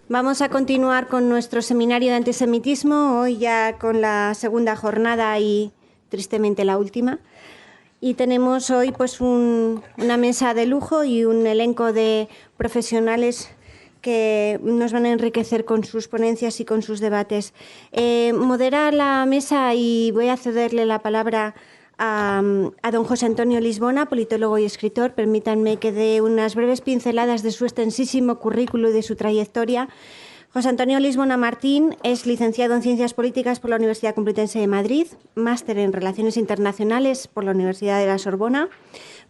Vamos a continuar con nuestro seminario de antisemitismo, hoy ya con la segunda jornada y tristemente la última. Y tenemos hoy pues una mesa de lujo y un elenco de profesionales que nos van a enriquecer con sus ponencias y con sus debates. Modera la mesa y voy a cederle la palabra a don José Antonio Lisbona, politólogo y escritor. Permítanme que dé unas breves pinceladas de su extensísimo currículo y de su trayectoria. José Antonio Lisbona Martín es licenciado en Ciencias Políticas por la Universidad Complutense de Madrid, máster en Relaciones Internacionales por la Universidad de la Sorbona,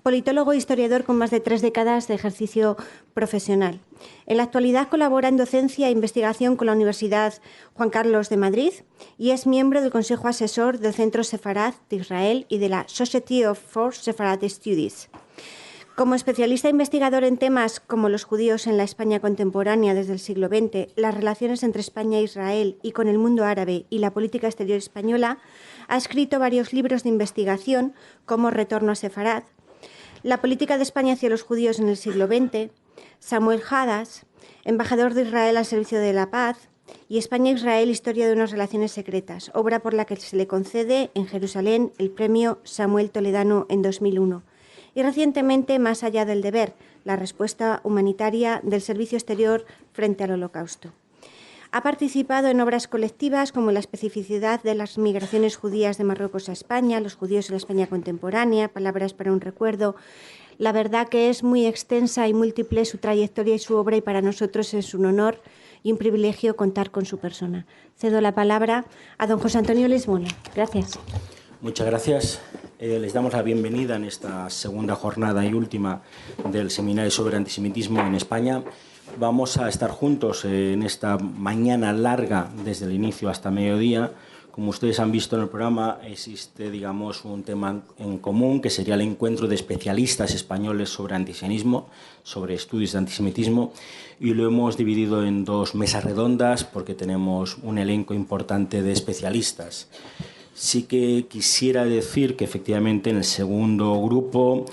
politólogo e historiador con más de 3 décadas de ejercicio profesional. En la actualidad colabora en docencia e investigación con la Universidad Juan Carlos de Madrid y es miembro del Consejo Asesor del Centro Sefarad de Israel y de la Society for Sepharad Studies. Como especialista investigador en temas como los judíos en la España contemporánea desde el siglo XX, las relaciones entre España e Israel y con el mundo árabe y la política exterior española, ha escrito varios libros de investigación como Retorno a Sefarad, La política de España hacia los judíos en el siglo XX, Samuel Hadas, embajador de Israel al servicio de la paz, y España-Israel, historia de unas relaciones secretas, obra por la que se le concede en Jerusalén el premio Samuel Toledano en 2001. Y recientemente, Más allá del deber, la respuesta humanitaria del servicio exterior frente al Holocausto. Ha participado en obras colectivas como La especificidad de las migraciones judías de Marruecos a España, Los judíos en la España contemporánea, Palabras para un recuerdo. La verdad que es muy extensa y múltiple su trayectoria y su obra, y para nosotros es un honor y un privilegio contar con su persona. Cedo la palabra a don José Antonio Lisbona. Gracias. Muchas gracias. Les damos la bienvenida en esta segunda jornada y última del Seminario sobre Antisemitismo en España. Vamos a estar juntos en esta mañana larga, desde el inicio hasta mediodía. Como ustedes han visto en el programa, existe, digamos, un tema en común, que sería el encuentro de especialistas españoles sobre antisemitismo, sobre estudios de antisemitismo, y lo hemos dividido en 2 mesas redondas porque tenemos un elenco importante de especialistas. Sí que quisiera decir que efectivamente en el segundo grupo,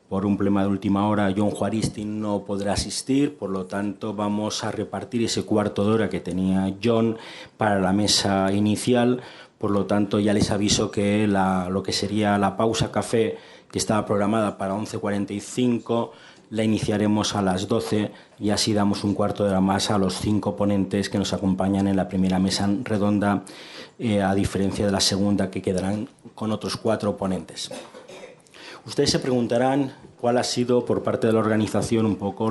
por un problema de última hora, John Juaristi no podrá asistir, por lo tanto vamos a repartir ese cuarto de hora que tenía John para la mesa inicial. Por lo tanto, ya les aviso que lo que sería la pausa café, que estaba programada para 11:45, la iniciaremos a las 12 y así damos un cuarto de hora más a los 5 ponentes que nos acompañan en la primera mesa redonda, a diferencia de la segunda, que quedarán con otros 4 ponentes. Ustedes se preguntarán cuál ha sido por parte de la organización un poco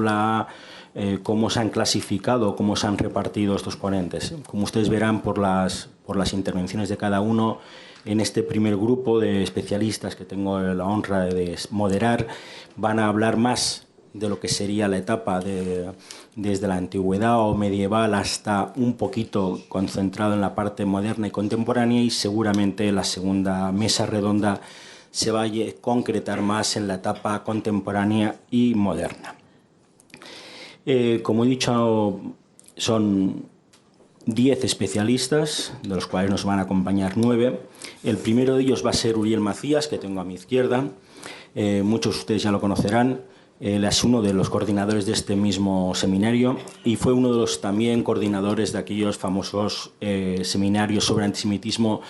cómo se han clasificado, cómo se han repartido estos ponentes. Como ustedes verán por las intervenciones de cada uno, en este primer grupo de especialistas que tengo la honra de moderar, van a hablar más de lo que sería la etapa desde la antigüedad o medieval hasta un poquito concentrado en la parte moderna y contemporánea, y seguramente la segunda mesa redonda se va a concretar más en la etapa contemporánea y moderna. Como he dicho, son 10 especialistas, de los cuales nos van a acompañar 9. El primero de ellos va a ser Uriel Macías, que tengo a mi izquierda. Muchos de ustedes ya lo conocerán. Él es uno de los coordinadores de este mismo seminario y fue uno de los también coordinadores de aquellos famosos seminarios sobre antisemitismo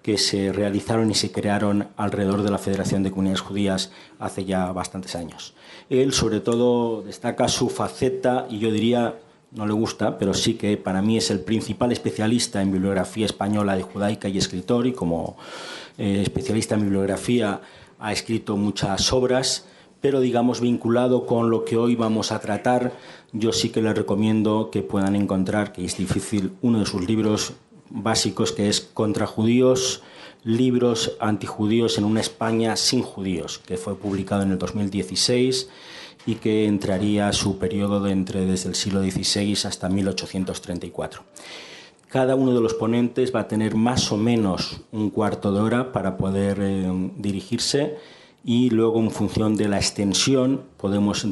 que se realizaron y se crearon alrededor de la Federación de Comunidades Judías hace ya bastantes años. Él, sobre todo, destaca su faceta, y yo diría, no le gusta, pero sí que para mí es el principal especialista en bibliografía española de judaica y escritor, y como especialista en bibliografía ha escrito muchas obras, pero digamos vinculado con lo que hoy vamos a tratar. Yo sí que les recomiendo que puedan encontrar, que es difícil, uno de sus libros básicos, que es Contra judíos, libros antijudíos en una España sin judíos, que fue publicado en el 2016 y que entraría a su periodo desde el siglo XVI hasta 1834. Cada uno de los ponentes va a tener más o menos un cuarto de hora para poder dirigirse, y luego, en función de la extensión, podemos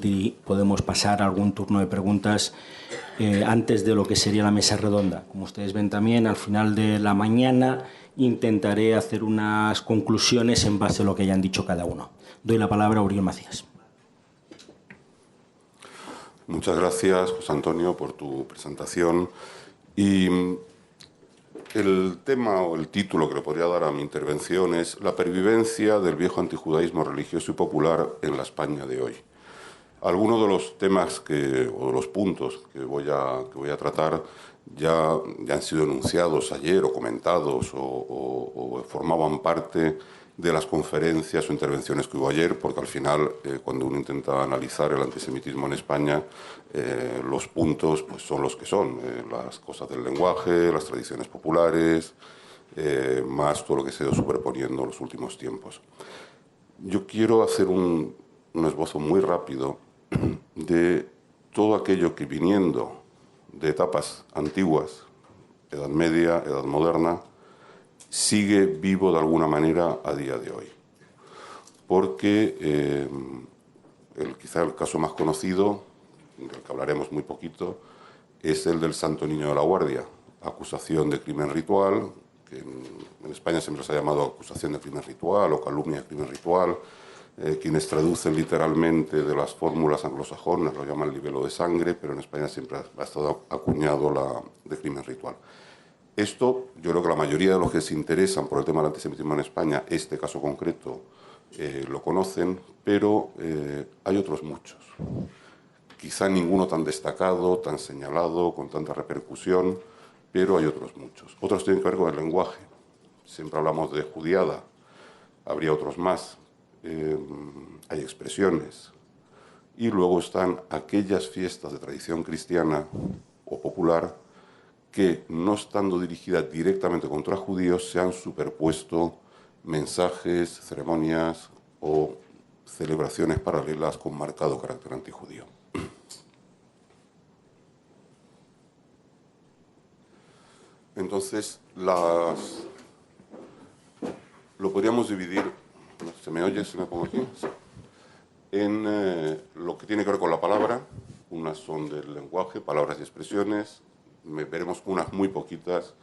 pasar a algún turno de preguntas antes de lo que sería la mesa redonda. Como ustedes ven también, al final de la mañana intentaré hacer unas conclusiones en base a lo que hayan dicho cada uno. Doy la palabra a Uriel Macías. Muchas gracias, José Antonio, por tu presentación. Y el tema o el título que le podría dar a mi intervención es la pervivencia del viejo antijudaísmo religioso y popular en la España de hoy. Algunos de los temas o de los puntos que voy a tratar ya han sido enunciados ayer o comentados o formaban parte de las conferencias o intervenciones que hubo ayer, porque al final, cuando uno intenta analizar el antisemitismo en España, los puntos pues, son los que son, las cosas del lenguaje, las tradiciones populares, más todo lo que se ha ido superponiendo en los últimos tiempos. Yo quiero hacer un esbozo muy rápido de todo aquello que, viniendo de etapas antiguas, Edad Media, Edad Moderna, sigue vivo de alguna manera a día de hoy. Porque quizá el caso más conocido, del que hablaremos muy poquito, es el del Santo Niño de la Guardia, acusación de crimen ritual, que en España siempre se ha llamado acusación de crimen ritual o calumnia de crimen ritual. Quienes traducen literalmente de las fórmulas anglosajonas lo llaman libelo de sangre, pero en España siempre ha estado acuñado la de crimen ritual. Esto, yo creo que la mayoría de los que se interesan por el tema del antisemitismo en España, este caso concreto, lo conocen, pero hay otros muchos. Quizá ninguno tan destacado, tan señalado, con tanta repercusión, pero hay otros muchos. Otros tienen que ver con el lenguaje. Siempre hablamos de judiada, habría otros más. Hay expresiones. Y luego están aquellas fiestas de tradición cristiana o popular que, no estando dirigidas directamente contra judíos, se han superpuesto mensajes, ceremonias o celebraciones paralelas con marcado carácter antijudío. Entonces, lo podríamos dividir, ¿se me oye? ¿Se me pongo aquí? Sí. En lo que tiene que ver con la palabra. Unas son del lenguaje, palabras y expresiones. Veremos unas muy poquitas.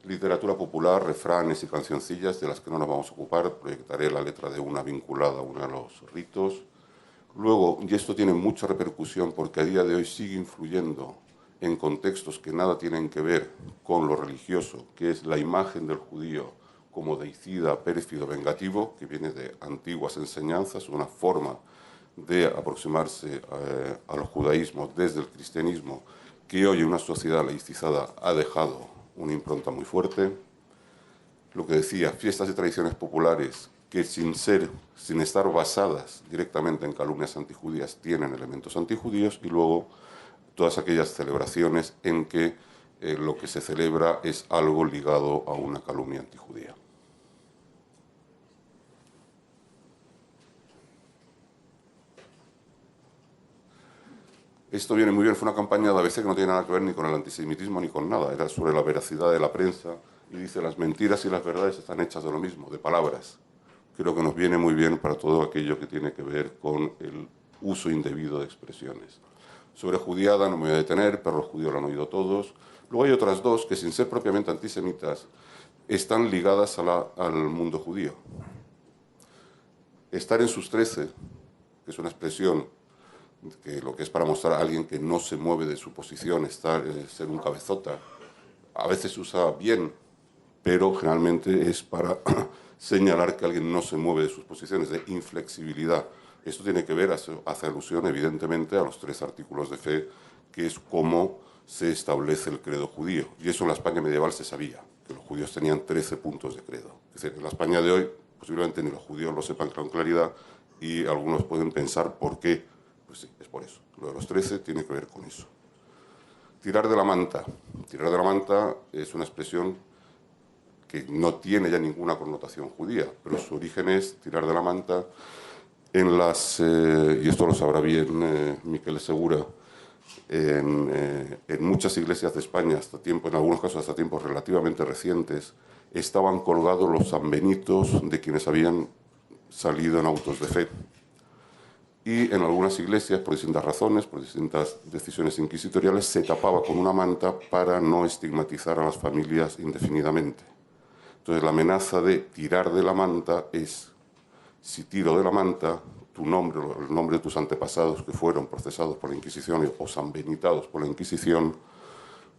Literatura popular, refranes y cancioncillas, de las que no nos vamos a ocupar. Proyectaré la letra de una vinculada a uno de los ritos. Luego, y esto tiene mucha repercusión porque a día de hoy sigue influyendo en contextos que nada tienen que ver con lo religioso, que es la imagen del judío como deicida, pérfido, vengativo, que viene de antiguas enseñanzas, una forma de aproximarse a los judaísmos desde el cristianismo, que hoy en una sociedad laicizada ha dejado una impronta muy fuerte. Lo que decía, fiestas y tradiciones populares que sin estar basadas directamente en calumnias antijudías, tienen elementos antijudíos, y luego todas aquellas celebraciones en que lo que se celebra es algo ligado a una calumnia antijudía. Esto viene muy bien, fue una campaña de ABC que no tiene nada que ver ni con el antisemitismo ni con nada, era sobre la veracidad de la prensa, y dice: las mentiras y las verdades están hechas de lo mismo, de palabras. Creo que nos viene muy bien para todo aquello que tiene que ver con el uso indebido de expresiones. Sobre judiada no me voy a detener, pero los judíos lo han oído todos. Luego hay otras dos que, sin ser propiamente antisemitas, están ligadas al mundo judío. Estar en sus 13, que es una expresión que lo que es para mostrar a alguien que no se mueve de su posición, ser un cabezota, a veces se usa bien, pero generalmente es para señalar que alguien no se mueve de sus posiciones, de inflexibilidad. Esto tiene que ver, hace alusión evidentemente a los 3 artículos de fe, que es cómo se establece el credo judío. Y eso en la España medieval se sabía, que los judíos tenían 13 puntos de credo. Es decir, en la España de hoy posiblemente ni los judíos lo sepan con claridad, y algunos pueden pensar por qué. Pues sí, es por eso. Lo de los 13 tiene que ver con eso. Tirar de la manta. Tirar de la manta es una expresión que no tiene ya ninguna connotación judía, pero su origen es tirar de la manta y esto lo sabrá bien Miquel Segura, en muchas iglesias de España, en algunos casos hasta tiempos relativamente recientes, estaban colgados los sanbenitos de quienes habían salido en autos de fe. Y en algunas iglesias, por distintas razones, por distintas decisiones inquisitoriales, se tapaba con una manta para no estigmatizar a las familias indefinidamente. Entonces, la amenaza de tirar de la manta es: si tiro de la manta, tu nombre, el nombre de tus antepasados que fueron procesados por la Inquisición o sanbenitados por la Inquisición,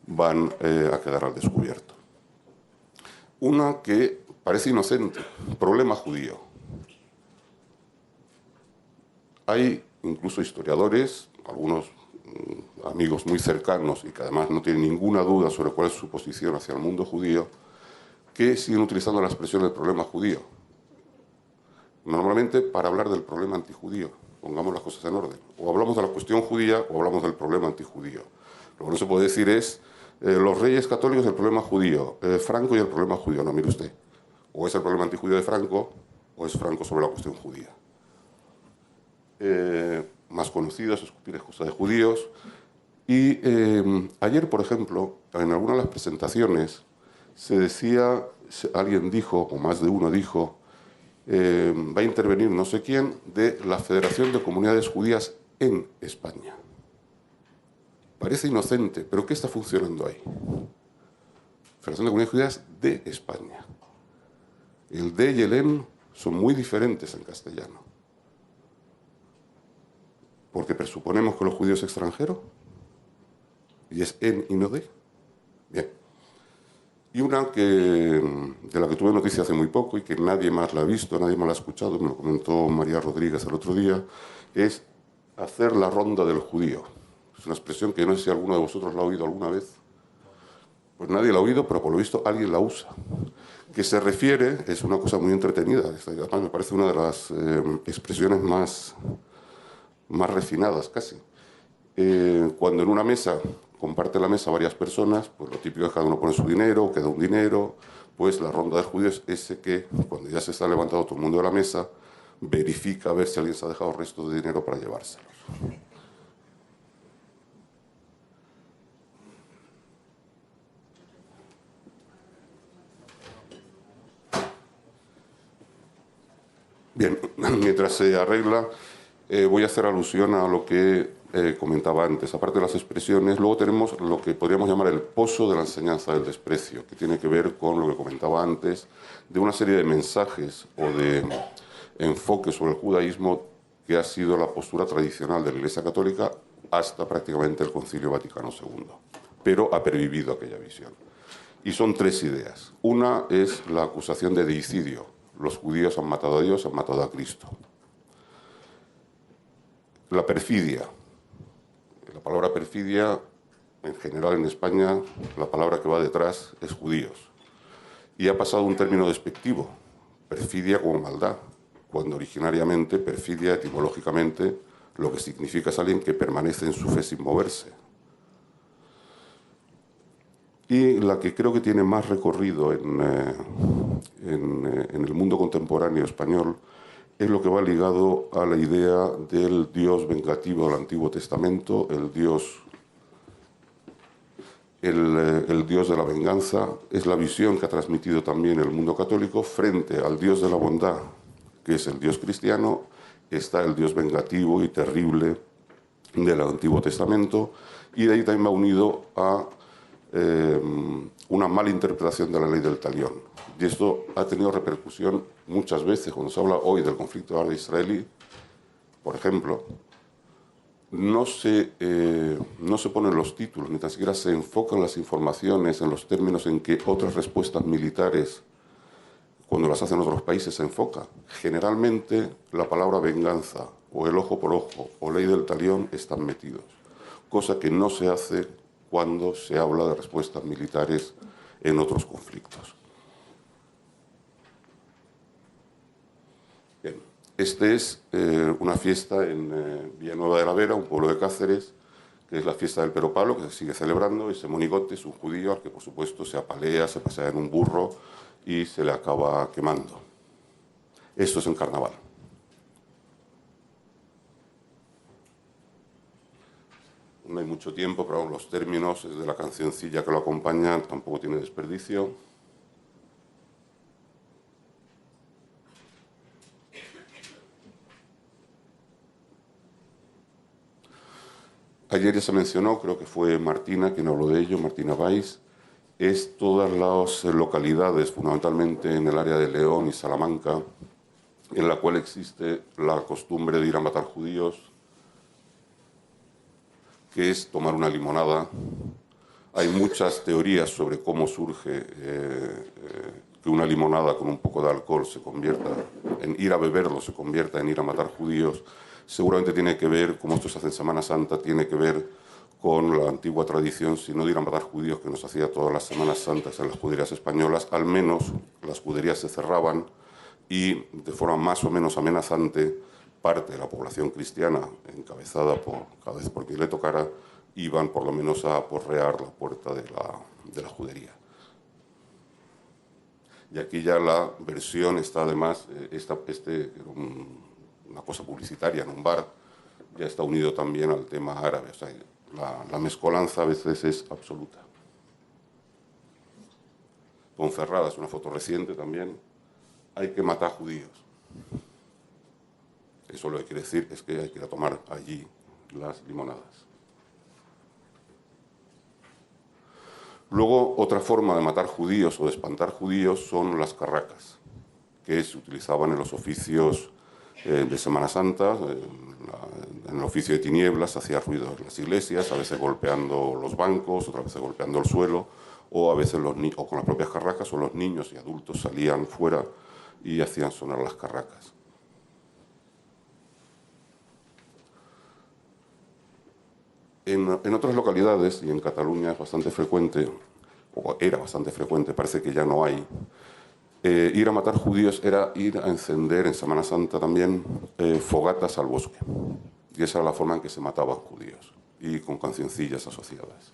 van a quedar al descubierto. Una que parece inocente, problema judío. Hay incluso historiadores, algunos amigos muy cercanos y que además no tienen ninguna duda sobre cuál es su posición hacia el mundo judío, que siguen utilizando la expresión del problema judío. Normalmente para hablar del problema antijudío, pongamos las cosas en orden. O hablamos de la cuestión judía o hablamos del problema antijudío. Lo que no se puede decir es los reyes católicos y el problema judío, Franco y el problema judío. No, mire usted, o es el problema antijudío de Franco o es Franco sobre la cuestión judía. Más conocidos, escupir es cosa de judíos. Y ayer, por ejemplo, en alguna de las presentaciones se decía, alguien dijo, o más de uno dijo, va a intervenir no sé quién de la Federación de Comunidades Judías en España. Parece inocente, pero ¿qué está funcionando ahí? Federación de Comunidades Judías de España. El de y el en son muy diferentes en castellano. Porque presuponemos que los judíos extranjeros y es en y no de. Bien. Y una de la que tuve noticia hace muy poco y que nadie más la ha visto, nadie más la ha escuchado, me lo comentó María Rodríguez el otro día, es hacer la ronda del judío. Es una expresión que no sé si alguno de vosotros la ha oído alguna vez. Pues nadie la ha oído, pero por lo visto alguien la usa. Que se refiere, es una cosa muy entretenida, además me parece una de las expresiones más refinadas casi. Cuando en una mesa, comparte la mesa varias personas, pues lo típico es que cada uno pone su dinero, queda un dinero, pues la ronda de judíos es ese que, cuando ya se está levantando todo el mundo de la mesa, verifica a ver si alguien se ha dejado restos de dinero para llevárselos. Bien, mientras se arregla, voy a hacer alusión a lo que comentaba antes. Aparte de las expresiones, luego tenemos lo que podríamos llamar el pozo de la enseñanza del desprecio, que tiene que ver con lo que comentaba antes, de una serie de mensajes o de enfoques sobre el judaísmo que ha sido la postura tradicional de la Iglesia Católica hasta prácticamente el Concilio Vaticano II, pero ha pervivido aquella visión. Y son tres ideas. Una es la acusación de deicidio. Los judíos han matado a Dios, han matado a Cristo. La perfidia. La palabra perfidia, en general en España, la palabra que va detrás es judíos. Y ha pasado un término despectivo, perfidia como maldad, cuando originariamente perfidia etimológicamente lo que significa es alguien que permanece en su fe sin moverse. Y la que creo que tiene más recorrido en el mundo contemporáneo español es lo que va ligado a la idea del Dios vengativo del Antiguo Testamento, el Dios de la venganza. Es la visión que ha transmitido también el mundo católico frente al Dios de la bondad, que es el Dios cristiano. Está el Dios vengativo y terrible del Antiguo Testamento, y de ahí también va unido a una mala interpretación de la ley del talión. Y esto ha tenido repercusión muchas veces. Cuando se habla hoy del conflicto árabe-israelí, por ejemplo, no se ponen los títulos, ni tan siquiera se enfocan las informaciones en los términos en que otras respuestas militares, cuando las hacen otros países, se enfocan. Generalmente la palabra venganza o el ojo por ojo o ley del talión están metidos, cosa que no se hace cuando se habla de respuestas militares en otros conflictos. Bien, este es una fiesta en Villanueva de la Vera, un pueblo de Cáceres, que es la fiesta del Peropalo, que se sigue celebrando. Ese monigote es un judío al que, por supuesto, se apalea, se pasea en un burro y se le acaba quemando. Esto es en carnaval. No hay mucho tiempo, pero los términos de la cancioncilla que lo acompaña tampoco tiene desperdicio. Ayer ya se mencionó, creo que fue Martina quien habló de ello, Martina Valls, es todas las localidades, fundamentalmente en el área de León y Salamanca, en la cual existe la costumbre de ir a matar judíos, que es tomar una limonada. Hay muchas teorías sobre cómo surge que una limonada con un poco de alcohol se convierta en ir a beberlo, se convierta en ir a matar judíos. Seguramente tiene que ver, como esto se hace en Semana Santa, tiene que ver con la antigua tradición, si no de ir a matar judíos, que nos hacía todas las Semanas Santas en las juderías españolas. Al menos las juderías se cerraban y de forma más o menos amenazante parte de la población cristiana, encabezada cada vez por quien le tocara, iban por lo menos a aporrear la puerta de la judería. Y aquí ya la versión está además, una cosa publicitaria en un bar, ya está unido también al tema árabe. O sea, la mezcolanza a veces es absoluta. Ponferrada es una foto reciente también. Hay que matar judíos. Eso lo que quiere decir es que hay que ir a tomar allí las limonadas. Luego, otra forma de matar judíos o de espantar judíos son las carracas, que se utilizaban en los oficios de Semana Santa. En el oficio de tinieblas se hacía ruido en las iglesias, a veces golpeando los bancos, otras veces golpeando el suelo, o a veces o con las propias carracas, o los niños y adultos salían fuera y hacían sonar las carracas. En otras localidades, y en Cataluña es bastante frecuente, o era bastante frecuente, parece que ya no hay, ir a matar judíos era ir a encender en Semana Santa también fogatas al bosque. Y esa era la forma en que se mataban judíos, y con cancioncillas asociadas.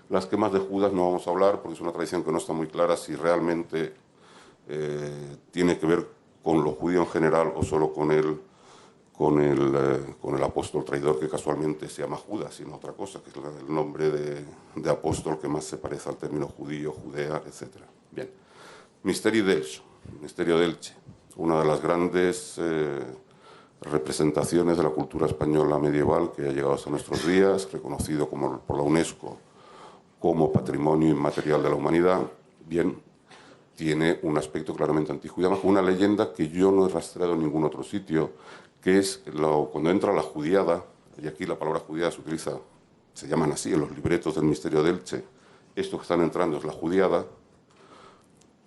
Las quemas de Judas no vamos a hablar, porque es una tradición que no está muy clara si realmente tiene que ver con lo judío en general o solo con el apóstol traidor, que casualmente se llama Judas, sino otra cosa, que es el nombre de apóstol que más se parece al término judío, Judea, etc. Bien. Misteri d'Elx, Misterio de Elche, una de las grandes representaciones de la cultura española medieval que ha llegado hasta nuestros días, reconocido por la UNESCO como Patrimonio Inmaterial de la Humanidad. Bien, tiene un aspecto claramente antijudío, además con una leyenda que yo no he rastreado en ningún otro sitio, que es cuando entra la judiada, y aquí la palabra judiada se utiliza, se llaman así en los libretos del Misterio de Elche, esto que están entrando es la judiada,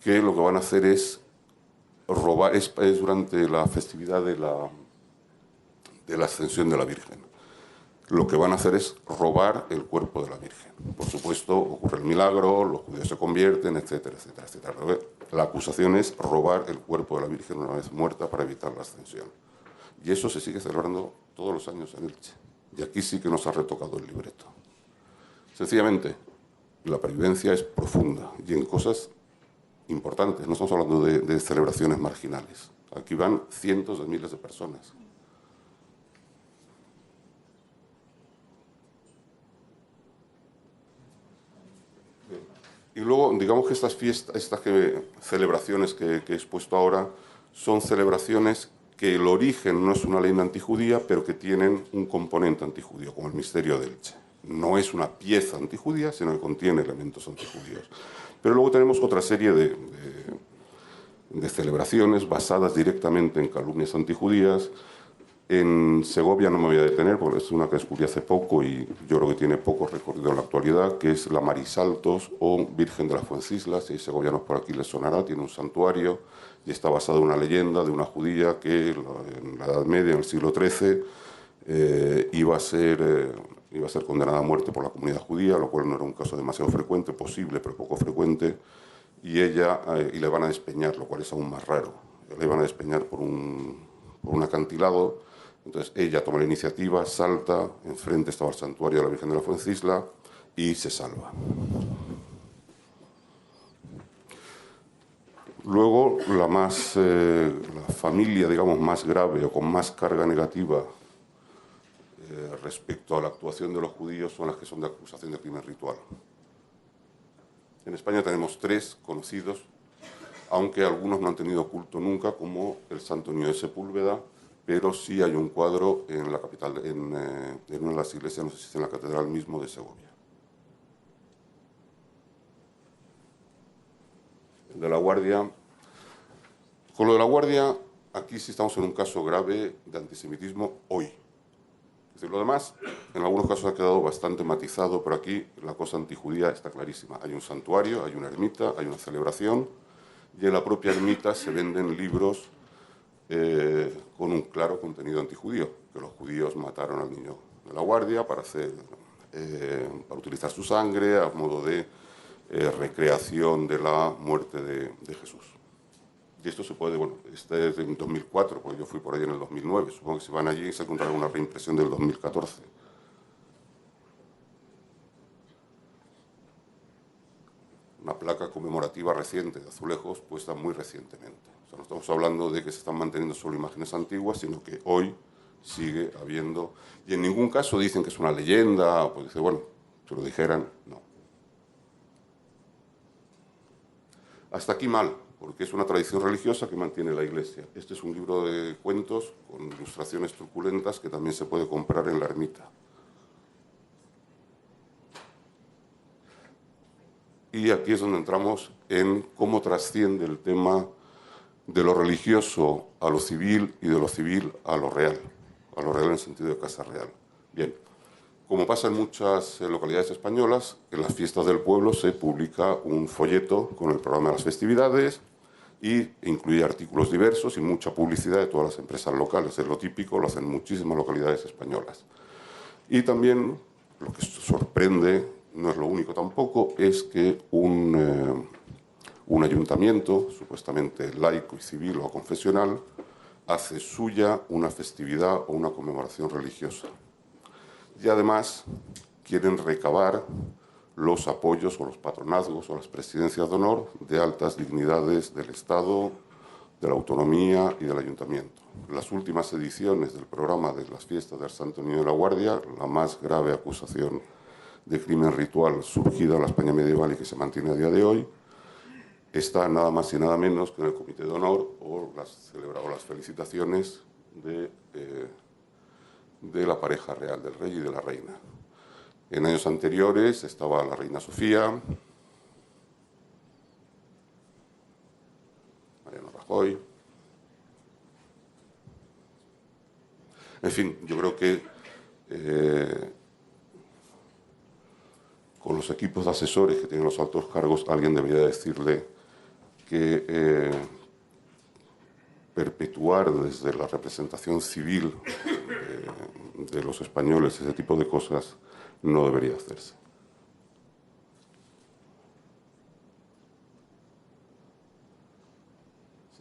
que lo que van a hacer es robar, es durante la festividad de la Ascensión de la Virgen. Lo que van a hacer es robar el cuerpo de la Virgen. Por supuesto, ocurre el milagro, los judíos se convierten, etcétera, etcétera, etcétera. La acusación es robar el cuerpo de la Virgen una vez muerta para evitar la ascensión. Y eso se sigue celebrando todos los años en Elche. Y aquí sí que nos ha retocado el libreto. Sencillamente, la pervivencia es profunda y en cosas importantes. No estamos hablando de celebraciones marginales. Aquí van cientos de miles de personas. Y luego, digamos que estas celebraciones que he expuesto ahora son celebraciones que el origen no es una leyenda antijudía, pero que tienen un componente antijudío, como el Misterio de Elche. No es una pieza antijudía, sino que contiene elementos antijudíos. Pero luego tenemos otra serie de celebraciones basadas directamente en calumnias antijudías. En Segovia no me voy a detener, porque es una que descubrí hace poco y yo creo que tiene poco recorrido en la actualidad, que es la Marisaltos o Virgen de las Fuencislas. Si hay segovianos por aquí les sonará, tiene un santuario y está basada en una leyenda de una judía que en la Edad Media, en el siglo XIII, iba a ser condenada a muerte por la comunidad judía, lo cual no era un caso demasiado frecuente, posible, pero poco frecuente, y le van a despeñar, lo cual es aún más raro. Le van a despeñar por un acantilado. Entonces ella toma la iniciativa, salta, enfrente estaba el santuario de la Virgen de la Fuencisla y se salva. Luego, la familia, digamos, más grave o con más carga negativa respecto a la actuación de los judíos son las que son de acusación de crimen ritual. En España tenemos 3 conocidos, aunque algunos no han tenido culto nunca, como el Santo Niño de Sepúlveda, pero sí hay un cuadro en la capital, en una de las iglesias, no sé si es en la catedral mismo de Segovia. El de la Guardia Con lo de La Guardia, aquí sí estamos en un caso grave de antisemitismo hoy. Es decir, lo demás, en algunos casos ha quedado bastante matizado, pero aquí la cosa antijudía está clarísima. Hay un santuario, hay una ermita, hay una celebración, y en la propia ermita se venden libros con un claro contenido antijudío, que los judíos mataron al niño de La Guardia para utilizar su sangre a modo de recreación de la muerte de Jesús. Y esto se puede, bueno, este es en 2004, porque yo fui por ahí en el 2009. Supongo que si van allí se encontrarán una reimpresión del 2014. Una placa conmemorativa reciente de azulejos puesta muy recientemente. O sea, no estamos hablando de que se están manteniendo solo imágenes antiguas, sino que hoy sigue habiendo... Y en ningún caso dicen que es una leyenda, o pues dice, bueno, si lo dijeran, no. Hasta aquí mal, porque es una tradición religiosa que mantiene la Iglesia. Este es un libro de cuentos con ilustraciones truculentas que también se puede comprar en la ermita. Y aquí es donde entramos en cómo trasciende el tema de lo religioso a lo civil y de lo civil a lo real en el sentido de casa real. Bien, como pasa en muchas localidades españolas, en las fiestas del pueblo se publica un folleto con el programa de las festividades y incluye artículos diversos y mucha publicidad de todas las empresas locales. Es lo típico, lo hacen muchísimas localidades españolas. Y también, lo que sorprende, no es lo único tampoco, es que un ayuntamiento, supuestamente laico y civil o confesional, hace suya una festividad o una conmemoración religiosa. Y además quieren recabar los apoyos o los patronazgos o las presidencias de honor de altas dignidades del Estado, de la autonomía y del ayuntamiento. Las últimas ediciones del programa de las fiestas del Santo Niño de la Guardia, la más grave acusación de crimen ritual surgida en la España medieval y que se mantiene a día de hoy, está nada más y nada menos que en el Comité de Honor o las felicitaciones de la pareja real, del rey y de la reina. En años anteriores estaba la reina Sofía, Mariano Rajoy. En fin, yo creo que con los equipos de asesores que tienen los altos cargos, alguien debería decirle que perpetuar desde la representación civil de los españoles ese tipo de cosas no debería hacerse.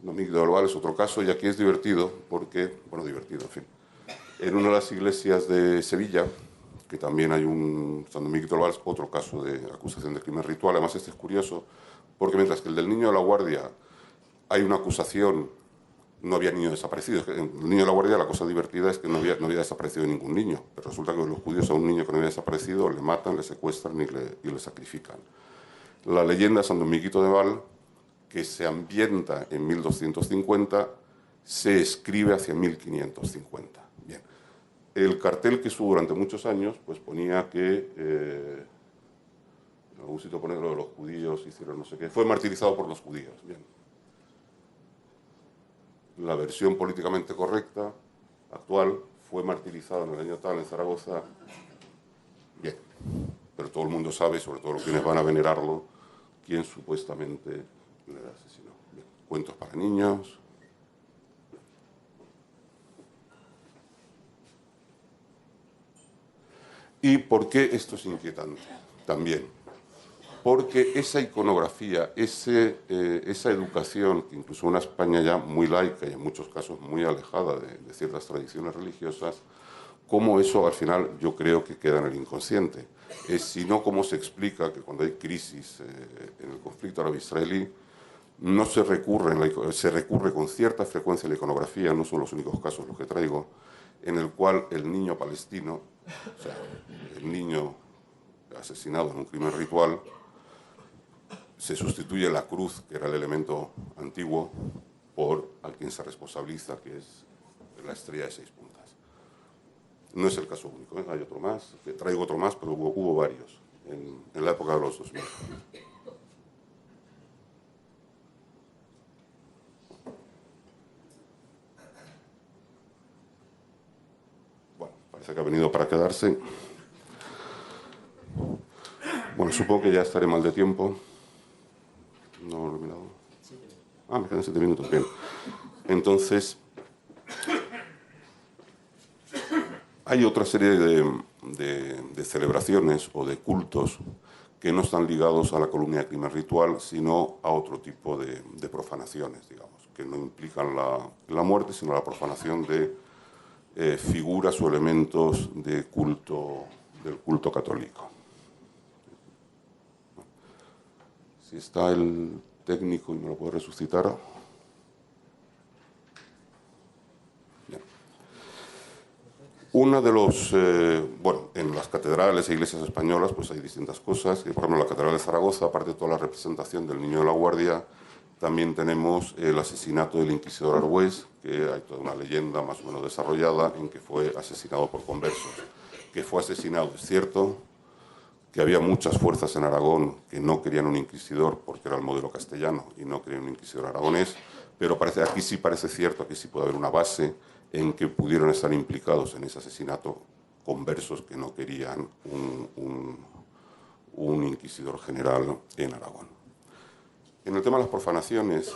Dominic de Orval es otro caso y aquí es divertido porque, bueno, divertido, en fin. En una de las iglesias de Sevilla, que también hay un San Dominic de Orval, otro caso de acusación de crimen ritual. Además, este es curioso porque mientras que el del niño de la Guardia hay una acusación, no había niño desaparecido. El niño de la Guardia, la cosa divertida es que no había desaparecido ningún niño, pero resulta que los judíos a un niño que no había desaparecido le matan, le secuestran y le sacrifican. La leyenda de San Dominguito de Val, que se ambienta en 1250, se escribe hacia 1550. Bien. El cartel que estuvo durante muchos años pues ponía que en algún sitio pone lo de los judíos hicieron no sé qué, fue martirizado por los judíos. Bien. La versión políticamente correcta, actual, fue martirizado en el año tal en Zaragoza. Bien, pero todo el mundo sabe, sobre todo los quienes van a venerarlo, quién supuestamente le asesinó. Bien. Cuentos para niños. ¿Y por qué esto es inquietante? También. Porque esa iconografía, esa educación, que incluso en una España ya muy laica y en muchos casos muy alejada de ciertas tradiciones religiosas, cómo eso al final yo creo que queda en el inconsciente. Si no, cómo se explica que cuando hay crisis en el conflicto árabe-israelí, no se recurre, se recurre con cierta frecuencia a la iconografía, no son los únicos casos los que traigo, en el cual el niño palestino, o sea, el niño asesinado en un crimen ritual, se sustituye la cruz, que era el elemento antiguo, por a quien se responsabiliza, que es la estrella de 6 puntas. No es el caso único, ¿eh? Hay otro más, que traigo otro más, pero hubo varios en la época de los 2000. que ha venido para quedarse. Bueno, supongo que ya estaré mal de tiempo. No lo he mirado. Ah, me quedan 7 minutos, bien. Entonces, hay otra serie de celebraciones o de cultos que no están ligados a la calumnia de crimen ritual, sino a otro tipo de profanaciones, digamos, que no implican la muerte, sino la profanación de figuras o elementos del culto católico. Si está el técnico y me lo puede resucitar. Bien. Una de los, bueno, en las catedrales e iglesias españolas pues hay distintas cosas. Por ejemplo, en la Catedral de Zaragoza, aparte de toda la representación del Niño de la Guardia, también tenemos el asesinato del inquisidor Arbués, que hay toda una leyenda más o menos desarrollada en que fue asesinado por conversos. Que fue asesinado, es cierto, que había muchas fuerzas en Aragón que no querían un inquisidor porque era el modelo castellano y no querían un inquisidor aragonés, pero aquí sí parece cierto, aquí sí puede haber una base en que pudieron estar implicados en ese asesinato conversos que no querían un inquisidor general en Aragón. En el tema de las profanaciones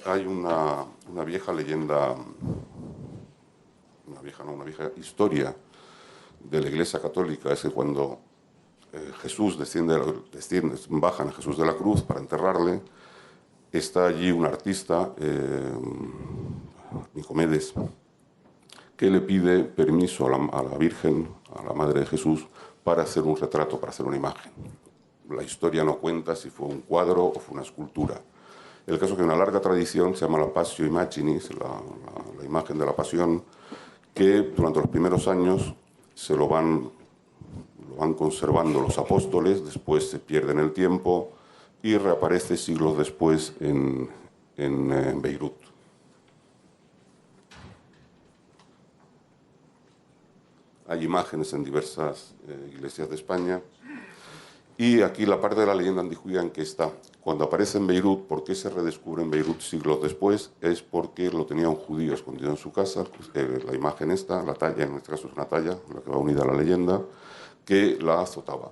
hay una vieja leyenda, una vieja historia de la Iglesia Católica, es que cuando Jesús bajan a Jesús de la cruz para enterrarle, está allí un artista, Nicomedes, que le pide permiso a la Virgen, a la Madre de Jesús, para hacer un retrato, para hacer una imagen. La historia no cuenta si fue un cuadro o fue una escultura. El caso es que hay una larga tradición, se llama la Passio Imaginis, la imagen de la Pasión, que durante los primeros años lo van conservando los apóstoles, después se pierde en el tiempo y reaparece siglos después en Beirut. Hay imágenes en diversas iglesias de España. Y aquí la parte de la leyenda antijudía en que está. Cuando aparece en Beirut, ¿por qué se redescubre en Beirut siglos después? Es porque lo tenía un judío escondido en su casa. La imagen esta, la talla, en este caso es una talla, la que va unida a la leyenda, que la azotaba.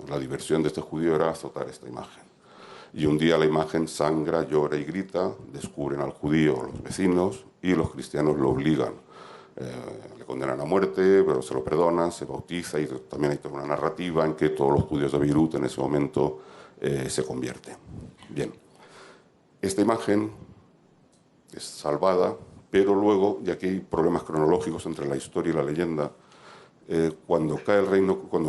La diversión de este judío era azotar esta imagen. Y un día la imagen sangra, llora y grita, descubren al judío los vecinos y los cristianos lo obligan. Le condenan a muerte, pero se lo perdonan, se bautiza y también hay toda una narrativa en que todos los judíos de Beirut en ese momento se convierten. Bien, esta imagen es salvada, pero luego, y aquí hay problemas cronológicos entre la historia y la leyenda, cuando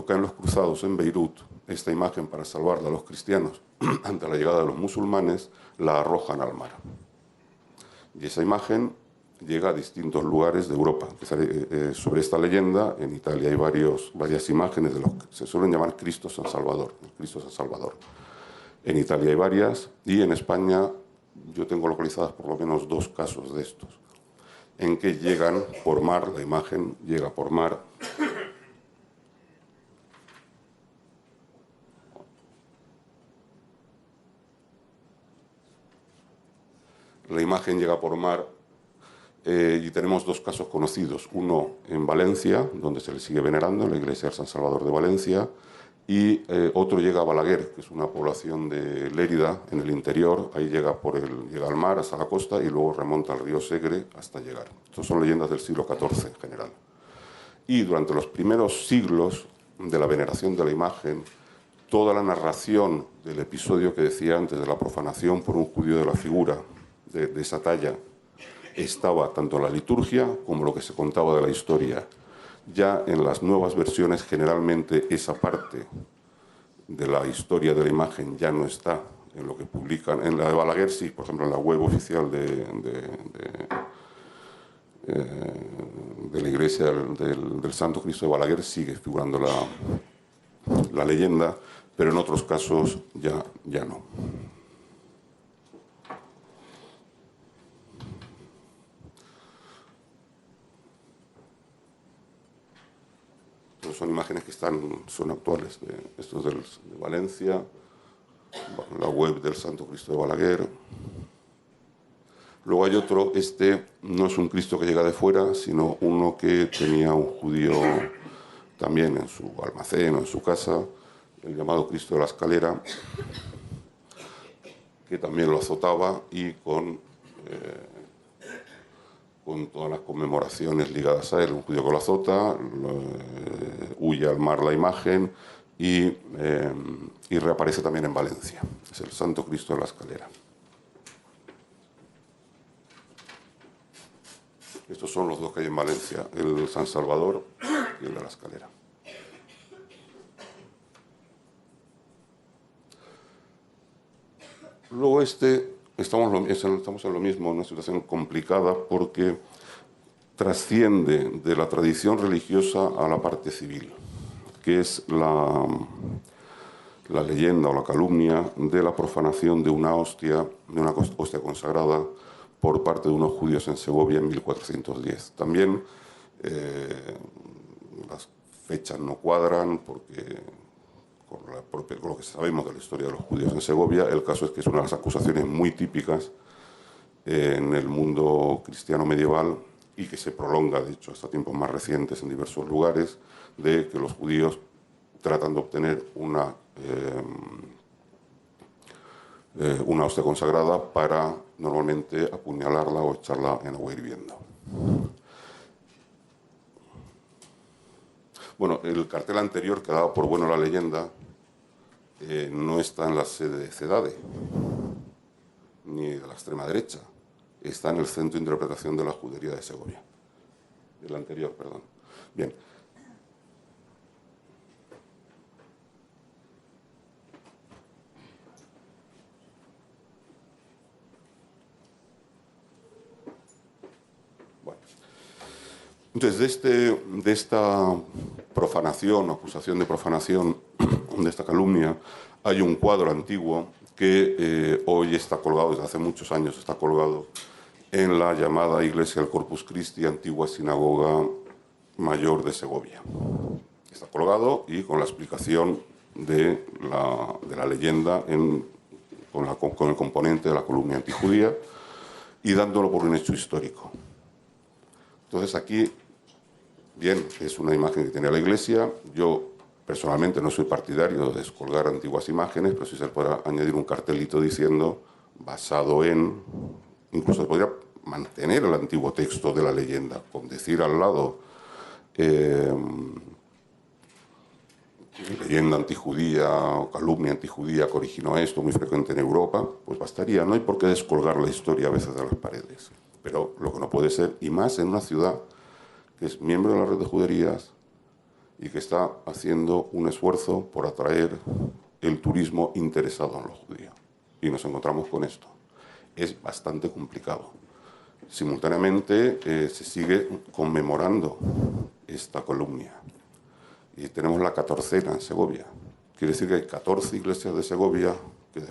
caen los cruzados en Beirut, esta imagen, para salvarla a los cristianos ante la llegada de los musulmanes, la arrojan al mar. Y esa imagen llega a distintos lugares de Europa. Sobre esta leyenda, en Italia hay varias imágenes de los que se suelen llamar Cristo San Salvador. Cristo San Salvador. En Italia hay varias y en España yo tengo localizadas por lo menos 2 casos de estos, en que llegan por mar, la imagen llega por mar. La imagen llega por mar y tenemos 2 casos conocidos. Uno en Valencia, donde se le sigue venerando, en la iglesia de San Salvador de Valencia, y otro llega a Balaguer, que es una población de Lérida, en el interior. Ahí llega al mar, hasta la costa, y luego remonta al río Segre hasta llegar. Estas son leyendas del siglo XIV en general. Y durante los primeros siglos de la veneración de la imagen, toda la narración del episodio que decía antes de la profanación por un judío de la figura, de esa talla, estaba tanto en la liturgia como lo que se contaba de la historia. Ya en las nuevas versiones, generalmente esa parte de la historia de la imagen ya no está en lo que publican. En la de Balaguer sí, por ejemplo, en la web oficial de la iglesia del Santo Cristo de Balaguer sigue figurando la leyenda, pero en otros casos ya no. Son imágenes que son actuales. Esto es de Valencia, la web del Santo Cristo de Balaguer. Luego hay otro, este no es un Cristo que llega de fuera, sino uno que tenía un judío también en su almacén o en su casa, el llamado Cristo de la Escalera, que también lo azotaba y con todas las conmemoraciones ligadas a él. Un judío que lo azota, huye al mar la imagen y reaparece también en Valencia. Es el Santo Cristo de la Escalera. Estos son los dos que hay en Valencia, el San Salvador y el de la Escalera. Luego estamos en lo mismo, una situación complicada porque trasciende de la tradición religiosa a la parte civil, que es la leyenda o la calumnia de la profanación de una hostia consagrada por parte de unos judíos en Segovia en 1410. También las fechas no cuadran porque con lo que sabemos de la historia de los judíos en Segovia, el caso es que es una de las acusaciones muy típicas en el mundo cristiano medieval y que se prolonga, de hecho, hasta tiempos más recientes en diversos lugares, de que los judíos tratan de obtener una hostia consagrada para normalmente apuñalarla o echarla en agua hirviendo. Bueno, el cartel anterior que daba por bueno la leyenda no está en la sede de CEDADE, ni de la extrema derecha. Está en el Centro de Interpretación de la Judería de Segovia. El anterior, perdón. Bien. Entonces, de esta profanación, acusación de profanación, de esta calumnia, hay un cuadro antiguo que hoy está colgado, desde hace muchos años está colgado, en la llamada Iglesia del Corpus Christi, antigua sinagoga mayor de Segovia. Está colgado y con la explicación de la leyenda con el componente de la calumnia antijudía y dándolo por un hecho histórico. Entonces aquí, bien, es una imagen que tiene la Iglesia. Yo personalmente no soy partidario de descolgar antiguas imágenes, pero sí se puede añadir un cartelito diciendo, basado en, incluso se podría mantener el antiguo texto de la leyenda, con decir al lado, leyenda antijudía o calumnia antijudía que originó esto, muy frecuente en Europa, pues bastaría. No hay por qué descolgar la historia a veces de las paredes. Pero lo que no puede ser, y más en una ciudad que es miembro de la red de juderías y que está haciendo un esfuerzo por atraer el turismo interesado en los judíos. Y nos encontramos con esto. Es bastante complicado. Simultáneamente se sigue conmemorando esta calumnia. Y tenemos la 14ª en Segovia. Quiere decir que hay 14 iglesias de Segovia que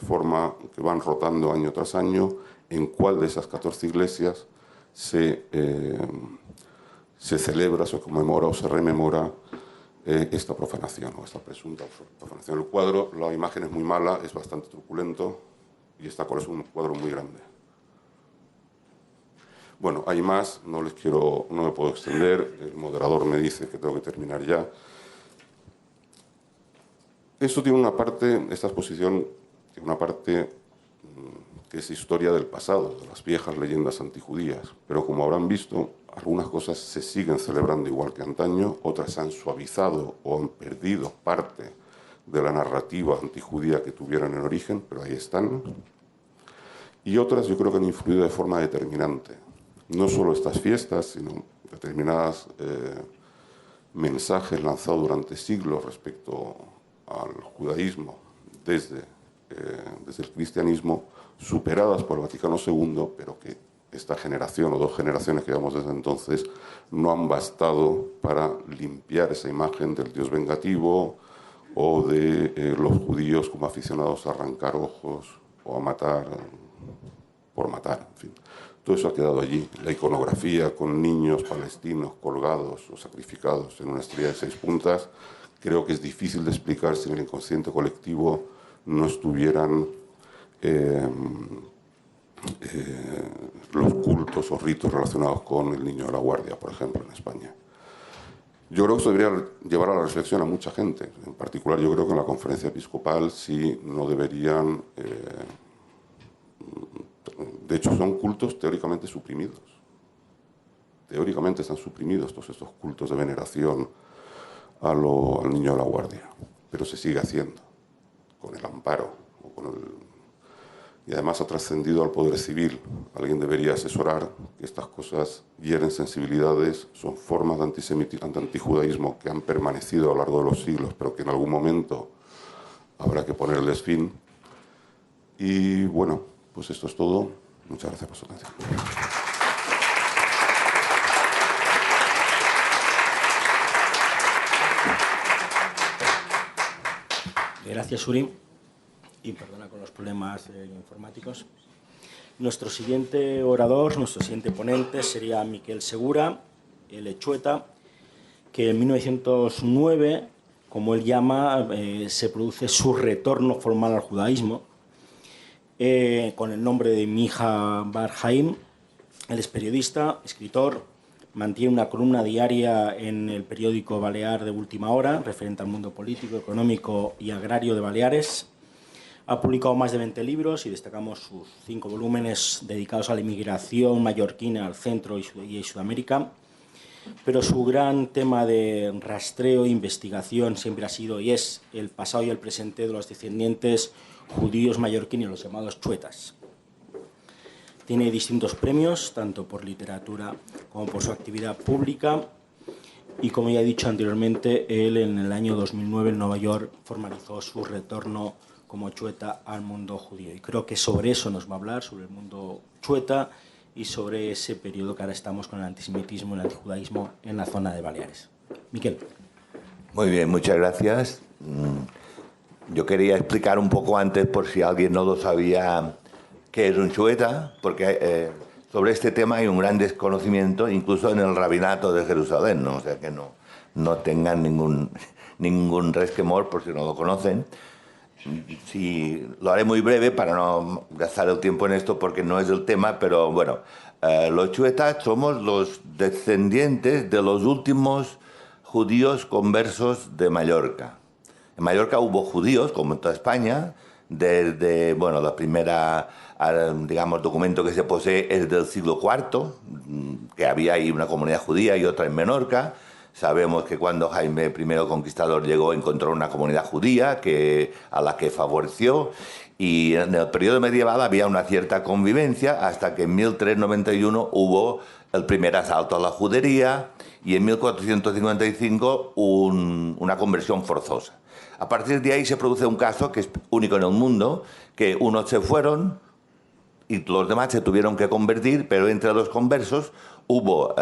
van rotando año tras año. En cuál de esas 14 iglesias se celebra, se conmemora o se rememora esta profanación o esta presunta profanación. El cuadro, la imagen es muy mala, es bastante truculento y es un cuadro muy grande. Bueno, hay más, no me puedo extender, el moderador me dice que tengo que terminar ya. Esto tiene una parte, esta exposición tiene una parte que es historia del pasado, de las viejas leyendas antijudías. Pero como habrán visto, algunas cosas se siguen celebrando igual que antaño, otras han suavizado o han perdido parte de la narrativa antijudía que tuvieron en origen, pero ahí están. Y otras yo creo que han influido de forma determinante. No solo estas fiestas, sino determinados mensajes lanzados durante siglos respecto al judaísmo desde el cristianismo, superadas por el Vaticano II, pero que esta generación o dos generaciones que llevamos desde entonces no han bastado para limpiar esa imagen del Dios vengativo o de los judíos como aficionados a arrancar ojos o a matar por matar, en fin. Todo eso ha quedado allí. La iconografía con niños palestinos colgados o sacrificados en una estrella de 6 puntas, creo que es difícil de explicar si en el inconsciente colectivo no estuvieran los cultos o ritos relacionados con el Niño de la Guardia, por ejemplo, en España. Yo creo que eso debería llevar a la reflexión a mucha gente. En particular, yo creo que en la conferencia episcopal sí no deberían... de hecho, son cultos teóricamente suprimidos. Teóricamente están suprimidos todos estos cultos de veneración al Niño de la Guardia. Pero se sigue haciendo, con el amparo. Y además ha trascendido al poder civil. Alguien debería asesorar que estas cosas hieren sensibilidades, son formas de antijudaísmo que han permanecido a lo largo de los siglos, pero que en algún momento habrá que ponerles fin. Y bueno, pues esto es todo. Muchas gracias por su atención. Gracias, Uri. Y perdona con los problemas informáticos. Nuestro siguiente orador, nuestro siguiente ponente sería Miquel Segura, el Echueta, que en 1909, como él llama, se produce su retorno formal al judaísmo, con el nombre de Mija Bar Haim. Él es periodista, escritor, mantiene una columna diaria en el periódico Balear de Última Hora, referente al mundo político, económico y agrario de Baleares. Ha publicado más de 20 libros y destacamos sus 5 volúmenes dedicados a la inmigración mallorquina al centro y Sudamérica. Pero su gran tema de rastreo e investigación siempre ha sido y es el pasado y el presente de los descendientes judíos mallorquines, los llamados chuetas. Tiene distintos premios, tanto por literatura como por su actividad pública. Y como ya he dicho anteriormente, él en el año 2009 en Nueva York formalizó su retorno como chueta al mundo judío. Y creo que sobre eso nos va a hablar, sobre el mundo chueta y sobre ese periodo que ahora estamos con el antisemitismo y el antijudaísmo en la zona de Baleares. Miquel. Muy bien, muchas gracias. Yo quería explicar un poco antes, por si alguien no lo sabía, qué es un chueta, porque sobre este tema hay un gran desconocimiento, incluso en el rabinato de Jerusalén, ¿no? O sea que no tengan ningún resquemor por si no lo conocen. Sí, lo haré muy breve para no gastar el tiempo en esto porque no es el tema, pero bueno, los chuetas somos los descendientes de los últimos judíos conversos de Mallorca. En Mallorca hubo judíos, como en toda España, desde, bueno, la primera, digamos, documento que se posee es del siglo IV, que había ahí una comunidad judía y otra en Menorca. Sabemos que cuando Jaime I Conquistador llegó encontró una comunidad judía a la que favoreció y en el periodo medieval había una cierta convivencia hasta que en 1391 hubo el primer asalto a la judería y en 1455 una conversión forzosa. A partir de ahí se produce un caso que es único en el mundo, que unos se fueron y los demás se tuvieron que convertir, pero entre los conversos hubo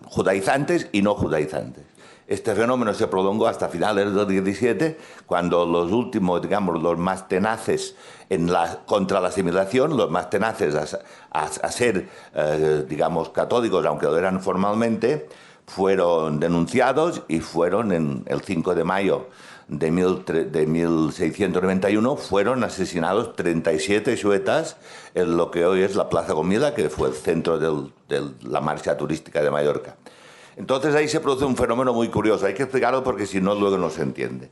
judaizantes y no judaizantes. Este fenómeno se prolongó hasta finales del XVII, cuando los últimos, digamos, los más tenaces contra la asimilación, los más tenaces a ser, digamos, católicos, aunque lo eran formalmente, fueron denunciados y fueron el 5 de mayo de 1691 fueron asesinados 37 chuetas en lo que hoy es la Plaza Comida, que fue el centro de la marcha turística de Mallorca. Entonces ahí se produce un fenómeno muy curioso, hay que explicarlo porque si no luego no se entiende.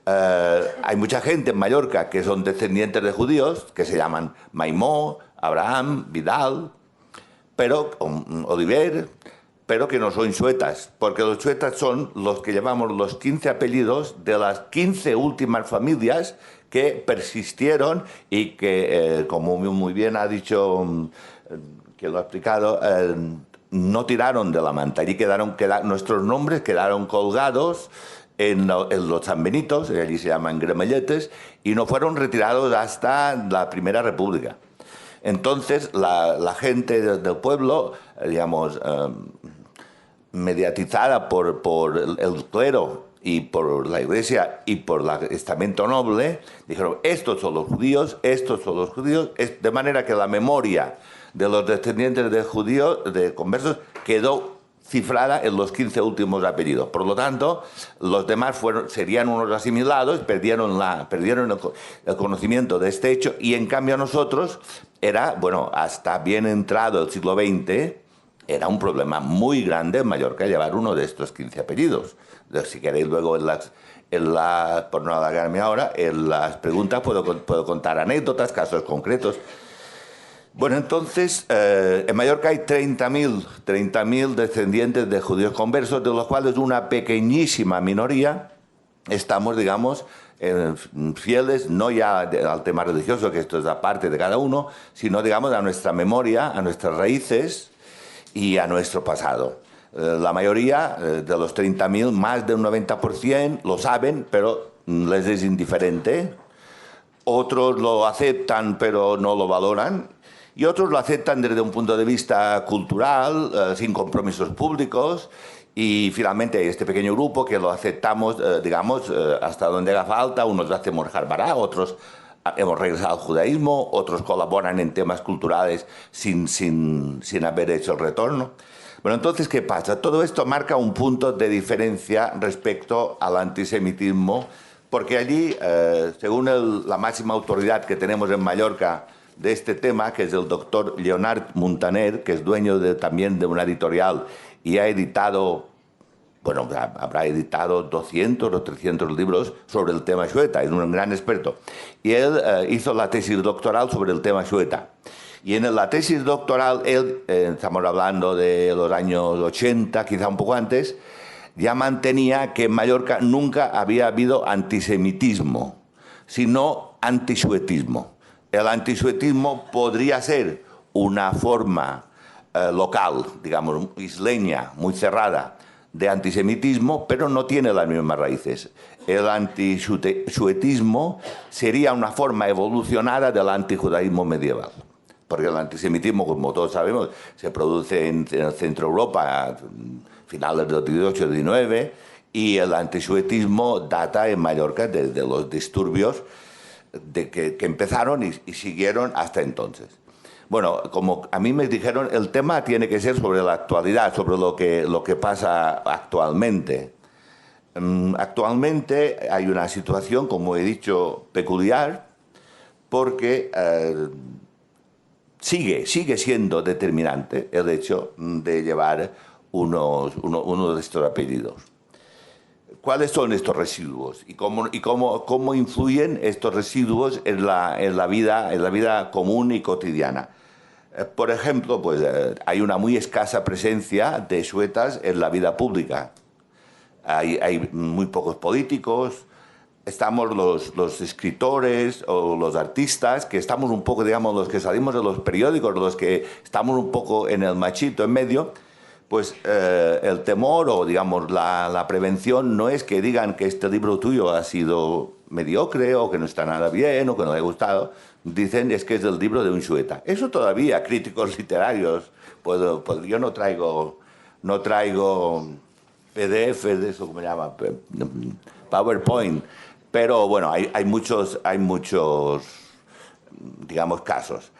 Hay mucha gente en Mallorca que son descendientes de judíos, que se llaman Maimó, Abraham, Vidal, Oliver, pero que no son chuetas, porque los chuetas son los que llevamos los 15 apellidos de las 15 últimas familias que persistieron y que, como muy bien ha dicho, que lo ha explicado, no tiraron de la manta. Allí nuestros nombres quedaron colgados en los sanbenitos, allí se llaman gremelletes, y no fueron retirados hasta la Primera República. Entonces, la gente del pueblo, digamos, mediatizada por el clero y por la iglesia y por el estamento noble, dijeron, estos son los judíos, de manera que la memoria de los descendientes de judíos, de conversos, quedó cifrada en los 15 últimos apellidos. Por lo tanto, los demás serían unos asimilados, perdieron el conocimiento de este hecho, y en cambio nosotros era, bueno, hasta bien entrado el siglo XX, era un problema muy grande en Mallorca llevar uno de estos 15 apellidos. Entonces, si queréis luego por no alargarme ahora, en las preguntas puedo contar anécdotas, casos concretos. Bueno, entonces, en Mallorca hay 30.000 descendientes de judíos conversos, de los cuales una pequeñísima minoría estamos, digamos, fieles no ya al tema religioso, que esto es aparte de cada uno, sino, digamos, a nuestra memoria, a nuestras raíces y a nuestro pasado. La mayoría de los 30.000, más de un 90%, lo saben, pero les es indiferente. Otros lo aceptan, pero no lo valoran. Y otros lo aceptan desde un punto de vista cultural, sin compromisos públicos. Y finalmente hay este pequeño grupo que lo aceptamos, digamos, hasta donde haga falta. Unos hacemos Harbará, otros hemos regresado al judaísmo, otros colaboran en temas culturales sin haber hecho el retorno. Bueno, entonces, ¿qué pasa? Todo esto marca un punto de diferencia respecto al antisemitismo, porque allí, según la máxima autoridad que tenemos en Mallorca de este tema, que es el doctor Leonard Muntaner, que es dueño también de una editorial y ha editado, bueno, habrá editado 200 o 300 libros sobre el tema Xueta, es un gran experto. Y él hizo la tesis doctoral sobre el tema Xueta. Y en la tesis doctoral, él, estamos hablando de los años 80, quizá un poco antes, ya mantenía que en Mallorca nunca había habido antisemitismo, sino antixuetismo. El antixuetismo podría ser una forma local, digamos, isleña, muy cerrada, de antisemitismo, pero no tiene las mismas raíces. El antixuetismo sería una forma evolucionada del antijudaísmo medieval. Porque el antisemitismo, como todos sabemos, se produce en Centro Europa a finales del 18 y 19, y el antixuetismo data en Mallorca de los disturbios que empezaron y siguieron hasta entonces. Bueno, como a mí me dijeron, el tema tiene que ser sobre la actualidad, sobre lo que pasa actualmente. Actualmente hay una situación, como he dicho, peculiar, porque sigue siendo determinante el hecho de llevar uno de estos apellidos. ¿Cuáles son estos residuos? ¿Y cómo influyen estos residuos en la vida común y cotidiana? Por ejemplo, pues, hay una muy escasa presencia de xuetas en la vida pública. Hay muy pocos políticos. Estamos los escritores o los artistas, que estamos un poco, digamos, los que salimos de los periódicos, los que estamos un poco en el machito en medio. Pues el temor o, digamos, la prevención no es que digan que este libro tuyo ha sido mediocre o que no está nada bien o que no le ha gustado. Dicen es que es el libro de un xueta. Eso todavía, críticos literarios, yo no traigo PDF de eso, ¿cómo se llama? PowerPoint. Pero bueno, hay muchos, digamos, casos.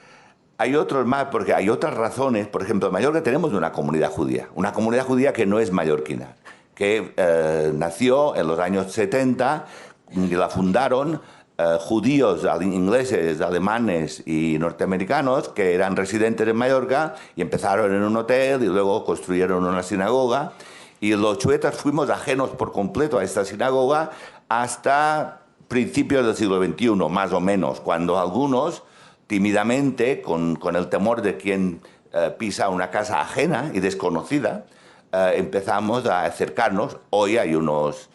Hay otros más, porque hay otras razones. Por ejemplo, en Mallorca tenemos una comunidad judía que no es mallorquina, que nació en los años 70 y la fundaron judíos ingleses, alemanes y norteamericanos que eran residentes en Mallorca y empezaron en un hotel y luego construyeron una sinagoga. Y los xuetas fuimos ajenos por completo a esta sinagoga hasta principios del siglo XXI, más o menos, cuando algunos, tímidamente, con el temor de quien pisa una casa ajena y desconocida, empezamos a acercarnos. Hoy hay unos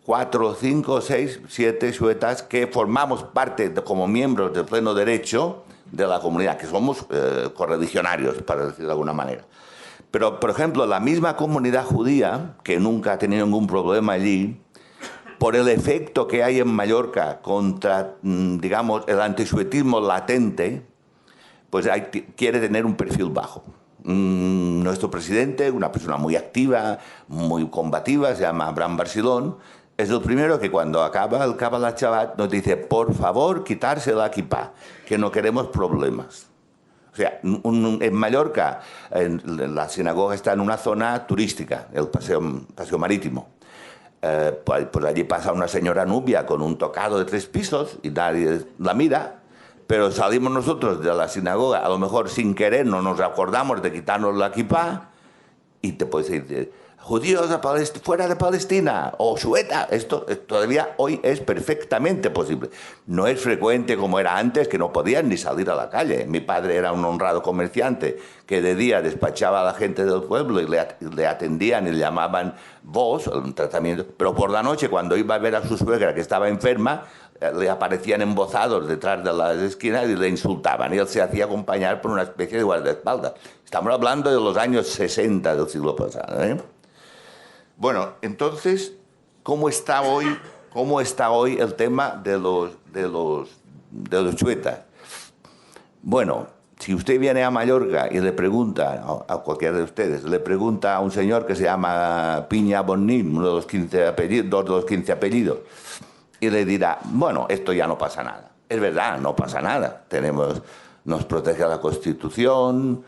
4, 5, 6, 7 xuetas que formamos parte como miembros de pleno derecho de la comunidad, que somos correligionarios, para decirlo de alguna manera. Pero, por ejemplo, la misma comunidad judía, que nunca ha tenido ningún problema allí, por el efecto que hay en Mallorca contra, digamos, el antixuetismo latente, pues quiere tener un perfil bajo. Nuestro presidente, una persona muy activa, muy combativa, se llama Abraham Barcelón, es el primero que cuando acaba el Kabbalah Shabbat nos dice, por favor, quitarse la kipá, que no queremos problemas. O sea, en Mallorca, la sinagoga está en una zona turística, el paseo marítimo. Pues allí pasa una señora nubia con un tocado de 3 pisos y nadie la mira, pero salimos nosotros de la sinagoga, a lo mejor sin querer no nos acordamos de quitarnos la kipá y te puedes decir, judíos fuera de Palestina o Chueta. Esto todavía hoy es perfectamente posible. No es frecuente como era antes, que no podían ni salir a la calle. Mi padre era un honrado comerciante que de día despachaba a la gente del pueblo y le atendían y le llamaban vos, un tratamiento. Pero por la noche, cuando iba a ver a su suegra que estaba enferma, le aparecían embozados detrás de las esquinas y le insultaban. Y él se hacía acompañar por una especie de guardaespaldas. Estamos hablando de los años 60 del siglo pasado, ¿eh? Bueno, entonces, ¿cómo está hoy el tema de los chuetas? Bueno, si usted viene a Mallorca y le pregunta a cualquiera de ustedes, le pregunta a un señor que se llama Piña Bonnín, uno de los 15 apellidos, dos de los 15 apellidos, y le dirá, bueno, esto ya no pasa nada. Es verdad, no pasa nada. Nos protege la Constitución,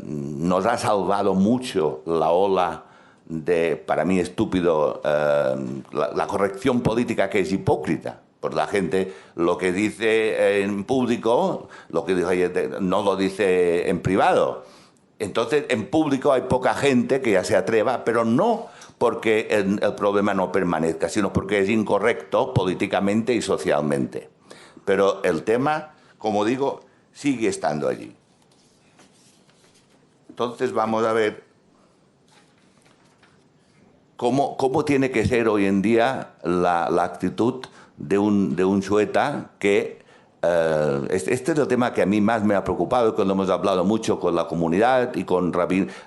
nos ha salvado mucho la ola de, para mí estúpido, la corrección política que es hipócrita. Pues la gente lo que dice en público, lo que dice, no lo dice en privado. Entonces, en público hay poca gente que ya se atreva, pero no porque el problema no permanezca, sino porque es incorrecto políticamente y socialmente. Pero el tema, como digo, sigue estando allí. Entonces vamos a ver cómo tiene que ser hoy en día la actitud de un chueta que... este es el tema que a mí más me ha preocupado cuando hemos hablado mucho con la comunidad y con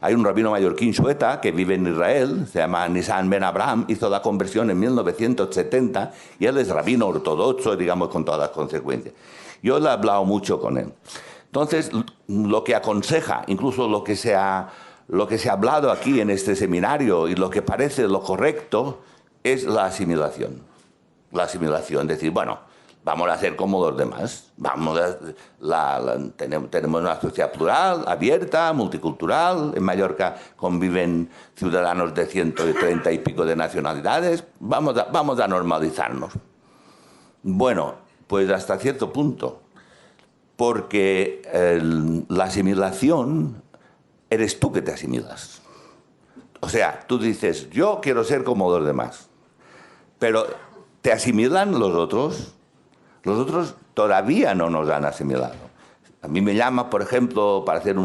hay un rabino mallorquín chueta que vive en Israel, se llama Nissan Ben Abraham, hizo la conversión en 1970 y él es rabino ortodoxo, digamos, con todas las consecuencias. Yo le he hablado mucho con él. Entonces, lo que aconseja, incluso lo que se ha hablado aquí en este seminario y lo que parece lo correcto es la asimilación. La asimilación, decir, bueno, vamos a hacer como los demás. Tenemos una sociedad plural, abierta, multicultural. En Mallorca conviven ciudadanos de 130 y pico de nacionalidades. Vamos a normalizarnos. Bueno, pues hasta cierto punto. Porque la asimilación eres tú que te asimilas. O sea, tú dices, yo quiero ser como los demás. Pero ¿te asimilan los otros? Los otros todavía no nos han asimilado. A mí me llama, por ejemplo, para hacer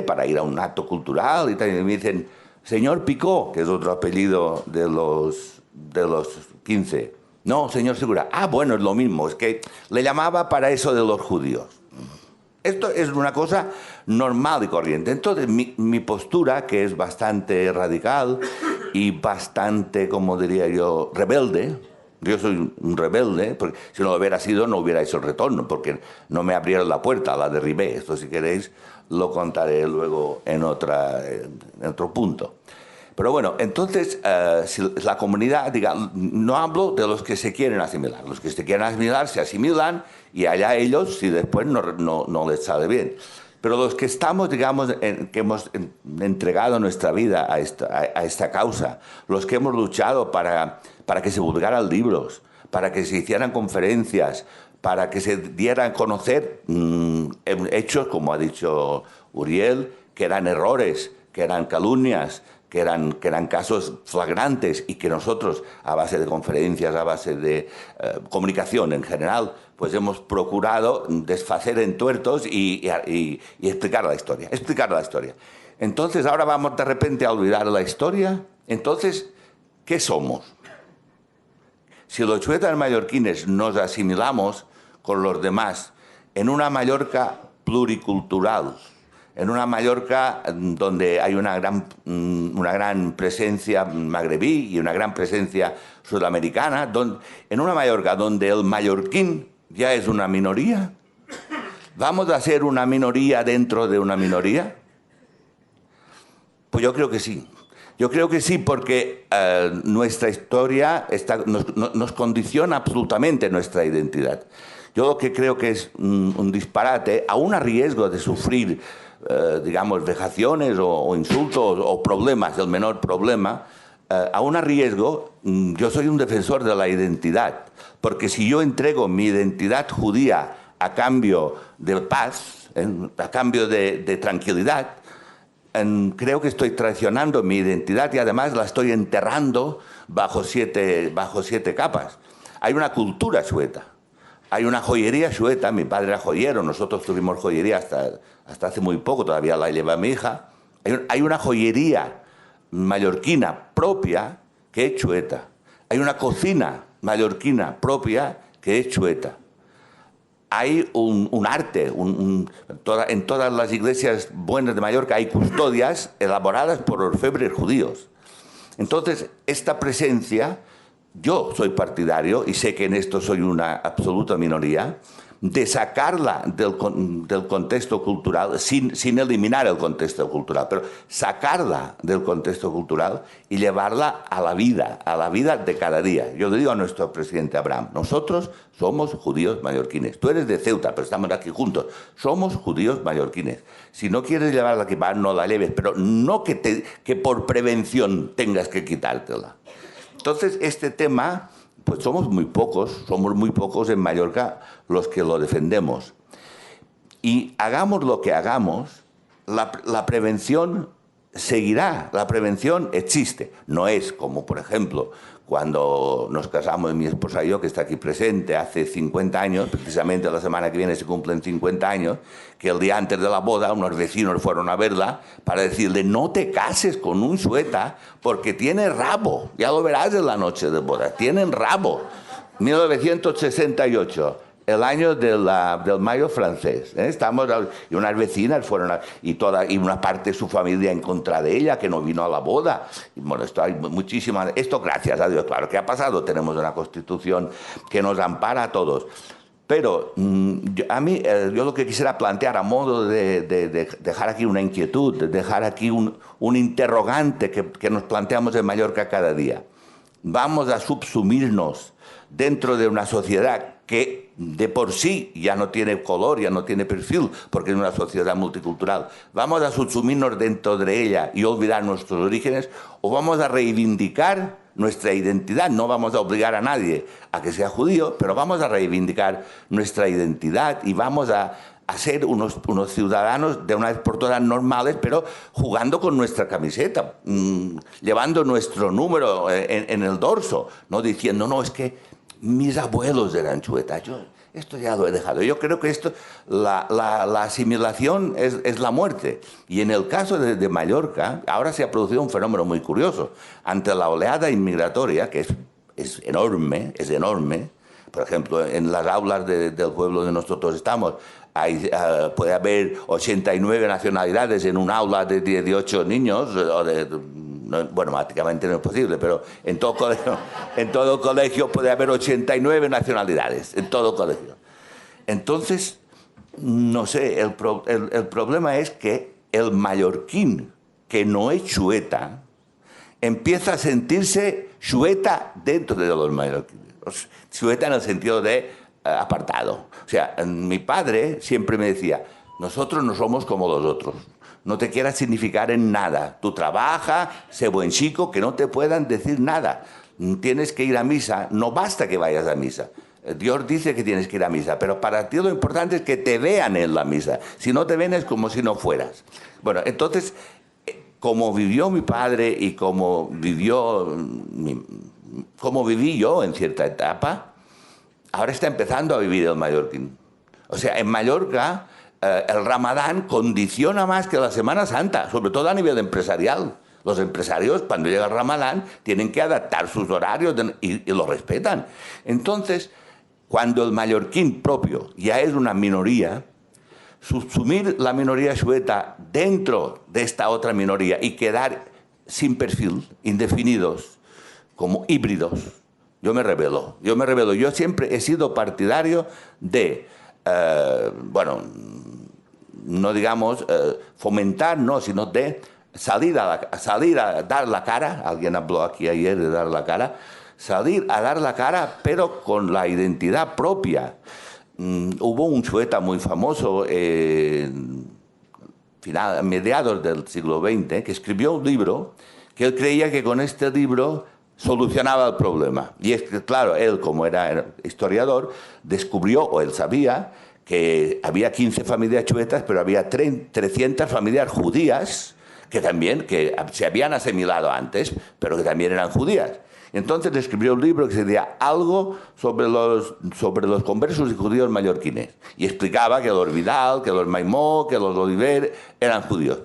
para ir a un acto cultural y tal, y me dicen, señor Picó, que es otro apellido de los 15. No, señor Segura. Ah, bueno, es lo mismo, es que le llamaba para eso de los judíos. Esto es una cosa normal y corriente. Entonces, mi postura, que es bastante radical y bastante, como diría yo, rebelde. Yo soy un rebelde, porque si no lo hubiera sido no hubiera hecho el retorno, porque no me abrieron la puerta, la derribé. Esto, si queréis, lo contaré luego en otro punto. Pero bueno, entonces, si la comunidad, no hablo de los que se quieren asimilar. Los que se quieren asimilar se asimilan y allá ellos, si después no les sale bien. Pero los que estamos, digamos, que hemos entregado nuestra vida a esta causa, los que hemos luchado para que se publicaran libros, para que se hicieran conferencias, para que se dieran a conocer hechos, como ha dicho Uriel, que eran errores, que eran calumnias, que eran casos flagrantes y que nosotros, a base de conferencias, a base de comunicación en general, pues hemos procurado desfacer en tuertos y explicar la historia. Entonces, ahora vamos de repente a olvidar la historia. Entonces, ¿qué somos? Si los chuetas mallorquines nos asimilamos con los demás en una Mallorca pluricultural, en una Mallorca donde hay una gran presencia magrebí y una gran presencia sudamericana, en una Mallorca donde el mallorquín ya es una minoría, ¿vamos a ser una minoría dentro de una minoría? Pues yo creo que sí. Yo creo que sí, porque nuestra historia nos condiciona absolutamente nuestra identidad. Yo lo que creo que es un disparate, aún a riesgo de sufrir, digamos, vejaciones o insultos o problemas, el menor problema, aún a riesgo, yo soy un defensor de la identidad, porque si yo entrego mi identidad judía a cambio de paz, a cambio de tranquilidad, creo que estoy traicionando mi identidad y además la estoy enterrando bajo siete capas. Hay una cultura sueta, hay una joyería sueta, mi padre era joyero, nosotros tuvimos joyería hasta hace muy poco, todavía la lleva mi hija. Hay una joyería mallorquina propia que es chueta. Hay una cocina mallorquina propia que es chueta. Hay un arte, en todas las iglesias buenas de Mallorca hay custodias elaboradas por orfebres judíos. Entonces, esta presencia, yo soy partidario, y sé que en esto soy una absoluta minoría, de sacarla del contexto cultural, sin eliminar el contexto cultural, pero sacarla del contexto cultural y llevarla a la vida de cada día. Yo le digo a nuestro presidente Abraham, nosotros somos judíos mallorquines. Tú eres de Ceuta, pero estamos aquí juntos. Somos judíos mallorquines. Si no quieres llevarla aquí, no la lleves, pero no que por prevención tengas que quitártela. Entonces, este tema, pues somos muy pocos en Mallorca los que lo defendemos. Y hagamos lo que hagamos, la prevención seguirá, la prevención existe. No es como, por ejemplo, cuando nos casamos mi esposa y yo, que está aquí presente, hace 50 años, precisamente la semana que viene se cumplen 50 años, que el día antes de la boda unos vecinos fueron a verla para decirle, no te cases con un sueta porque tiene rabo. Ya lo verás en la noche de boda, tienen rabo. 1968. El año del Mayo francés. Y unas vecinas fueron, y una parte de su familia en contra de ella, que no vino a la boda. Y bueno, esto gracias a Dios, claro, ¿qué ha pasado? Tenemos una Constitución que nos ampara a todos. Pero yo lo que quisiera plantear a modo de dejar aquí una inquietud, de dejar aquí un interrogante que nos planteamos en Mallorca cada día. Vamos a subsumirnos dentro de una sociedad que de por sí ya no tiene color, ya no tiene perfil, porque es una sociedad multicultural. ¿Vamos a subsumirnos dentro de ella y olvidar nuestros orígenes? ¿O vamos a reivindicar nuestra identidad? No vamos a obligar a nadie a que sea judío, pero vamos a reivindicar nuestra identidad y vamos a ser unos ciudadanos de una vez por todas normales, pero jugando con nuestra camiseta, llevando nuestro número en el dorso, no diciendo, no, es que mis abuelos eran chuetas. Esto ya lo he dejado. Yo creo que la asimilación es la muerte. Y en el caso de Mallorca, ahora se ha producido un fenómeno muy curioso. Ante la oleada inmigratoria, que es enorme, por ejemplo, en las aulas del pueblo donde nosotros estamos, puede haber 89 nacionalidades en un aula de 18 niños, bueno, prácticamente no es posible, pero en todo colegio puede haber 89 nacionalidades, en todo colegio. Entonces, no sé, el problema es que el mallorquín que no es chueta empieza a sentirse chueta dentro de los mallorquines. Chueta en el sentido de apartado. O sea, mi padre siempre me decía, nosotros no somos como los otros. No te quieras significar en nada. Tú trabaja, sé buen chico, que no te puedan decir nada. Tienes que ir a misa. No basta que vayas a misa. Dios dice que tienes que ir a misa, pero para ti lo importante es que te vean en la misa. Si no te ven es como si no fueras. Bueno, entonces, como vivió mi padre y como viví yo en cierta etapa, ahora está empezando a vivir el mallorquín. O sea, en Mallorca el Ramadán condiciona más que la Semana Santa, sobre todo a nivel empresarial. Los empresarios, cuando llega el Ramadán, tienen que adaptar sus horarios y lo respetan. Entonces, cuando el mallorquín propio ya es una minoría, subsumir la minoría sueta dentro de esta otra minoría y quedar sin perfil, indefinidos, como híbridos, yo me rebelo. Yo siempre he sido partidario de, no digamos fomentar, no, sino de salir a dar la cara. Alguien habló aquí ayer de dar la cara. Salir a dar la cara, pero con la identidad propia. hubo un chueta muy famoso a mediados del siglo XX que escribió un libro que él creía que con este libro solucionaba el problema. Y es que, claro, él, como era historiador, descubrió, o él sabía, que había 15 familias chuetas, pero había 300 familias judías que se habían asimilado antes, pero que también eran judías. Entonces escribió un libro que se decía algo sobre los conversos y judíos mallorquines. Y explicaba que los Vidal, que los Maimó, que los Oliver eran judíos.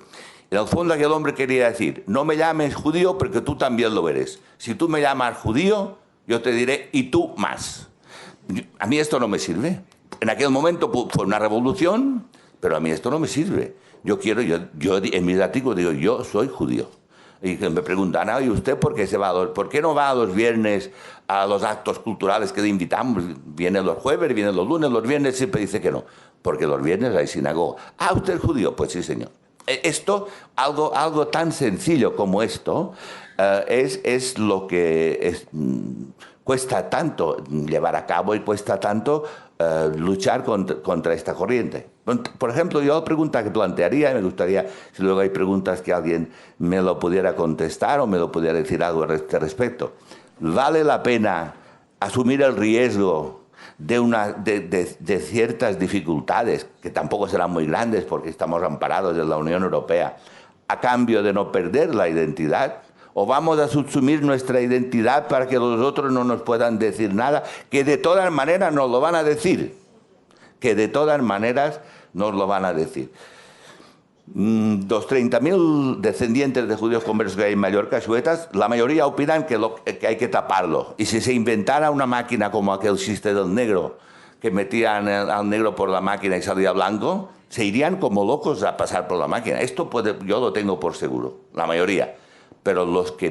En el fondo aquel hombre quería decir, no me llames judío porque tú también lo eres. Si tú me llamas judío, yo te diré, y tú más. A mí esto no me sirve. En aquel momento fue una revolución, pero a mí esto no me sirve. Yo en mis artículos digo, yo soy judío. Y me preguntan, ¿y usted por qué no va a los viernes a los actos culturales que le invitamos? Viene los jueves, viene los lunes, los viernes siempre dice que no. Porque los viernes hay sinagoga. ¿Usted es judío? Pues sí, señor. Esto, algo tan sencillo como esto, es lo que cuesta tanto llevar a cabo y cuesta tanto luchar contra esta corriente. Por ejemplo, yo la pregunta que plantearía, y me gustaría, si luego hay preguntas que alguien me lo pudiera contestar o me lo pudiera decir algo a este respecto. ¿Vale la pena asumir el riesgo de ciertas dificultades, que tampoco serán muy grandes porque estamos amparados en la Unión Europea, a cambio de no perder la identidad? ¿O vamos a subsumir nuestra identidad para que los otros no nos puedan decir nada? Que de todas maneras nos lo van a decir. Que de todas maneras nos lo van a decir. Los 30.000 descendientes de judíos conversos que hay en Mallorca, chuetas, la mayoría opinan que hay que taparlo. Y si se inventara una máquina como aquel chiste del negro, que metían al negro por la máquina y salía blanco, se irían como locos a pasar por la máquina. Esto yo lo tengo por seguro, la mayoría. Pero los que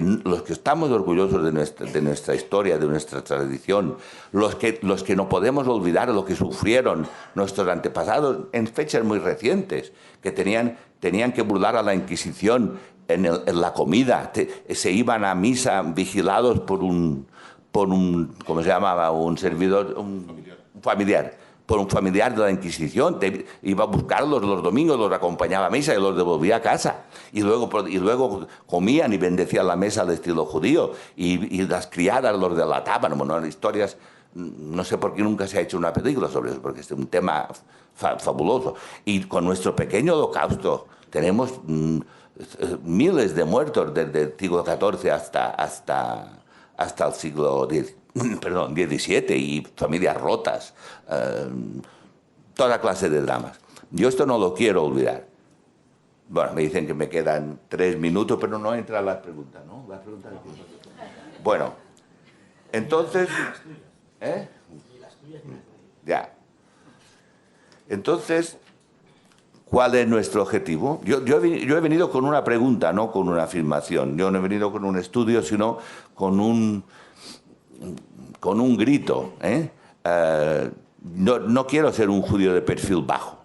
estamos orgullosos de nuestra historia, de nuestra tradición, los que no podemos olvidar lo que sufrieron nuestros antepasados en fechas muy recientes, que tenían que burlar a la Inquisición en la comida, se iban a misa vigilados por un ¿cómo se llamaba? Un servidor, un familiar. Por un familiar de la Inquisición, iba a buscarlos los domingos, los acompañaba a misa y los devolvía a casa. Y luego comían y bendecían la mesa al estilo judío. Y las criadas los delataban. Bueno, historias, no sé por qué nunca se ha hecho una película sobre eso, porque es un tema fabuloso. Y con nuestro pequeño holocausto tenemos miles de muertos desde el siglo XIV hasta el siglo XVII, y familias rotas, toda clase de dramas. Yo esto no lo quiero olvidar. Bueno, me dicen que me quedan 3 minutos, pero no entran las preguntas, ¿no? Las preguntas. Bueno, entonces... Ya. Entonces, ¿cuál es nuestro objetivo? Yo he venido con una pregunta, no con una afirmación. Yo no he venido con un estudio, sino con un grito. No quiero ser un judío de perfil bajo.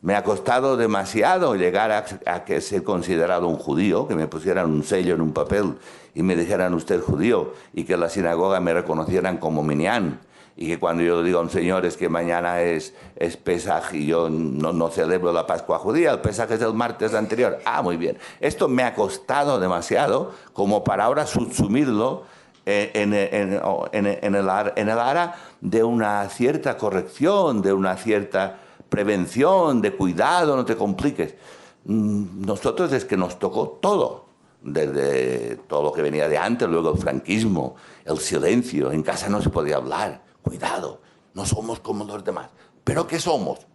Me ha costado demasiado llegar a ser considerado un judío, que me pusieran un sello en un papel y me dijeran usted judío, y que en la sinagoga me reconocieran como minyan, y que cuando yo le digo a un señor es que mañana es Pesaj y yo no celebro la Pascua judía, el Pesaj es el martes anterior. Muy bien. Esto me ha costado demasiado como para ahora subsumirlo en el área de una cierta corrección, de una cierta prevención, de cuidado, no te compliques. Nosotros es que nos tocó todo, desde todo lo que venía de antes, luego el franquismo, el silencio, en casa no se podía hablar, cuidado, no somos como los demás. ¿Pero qué somos?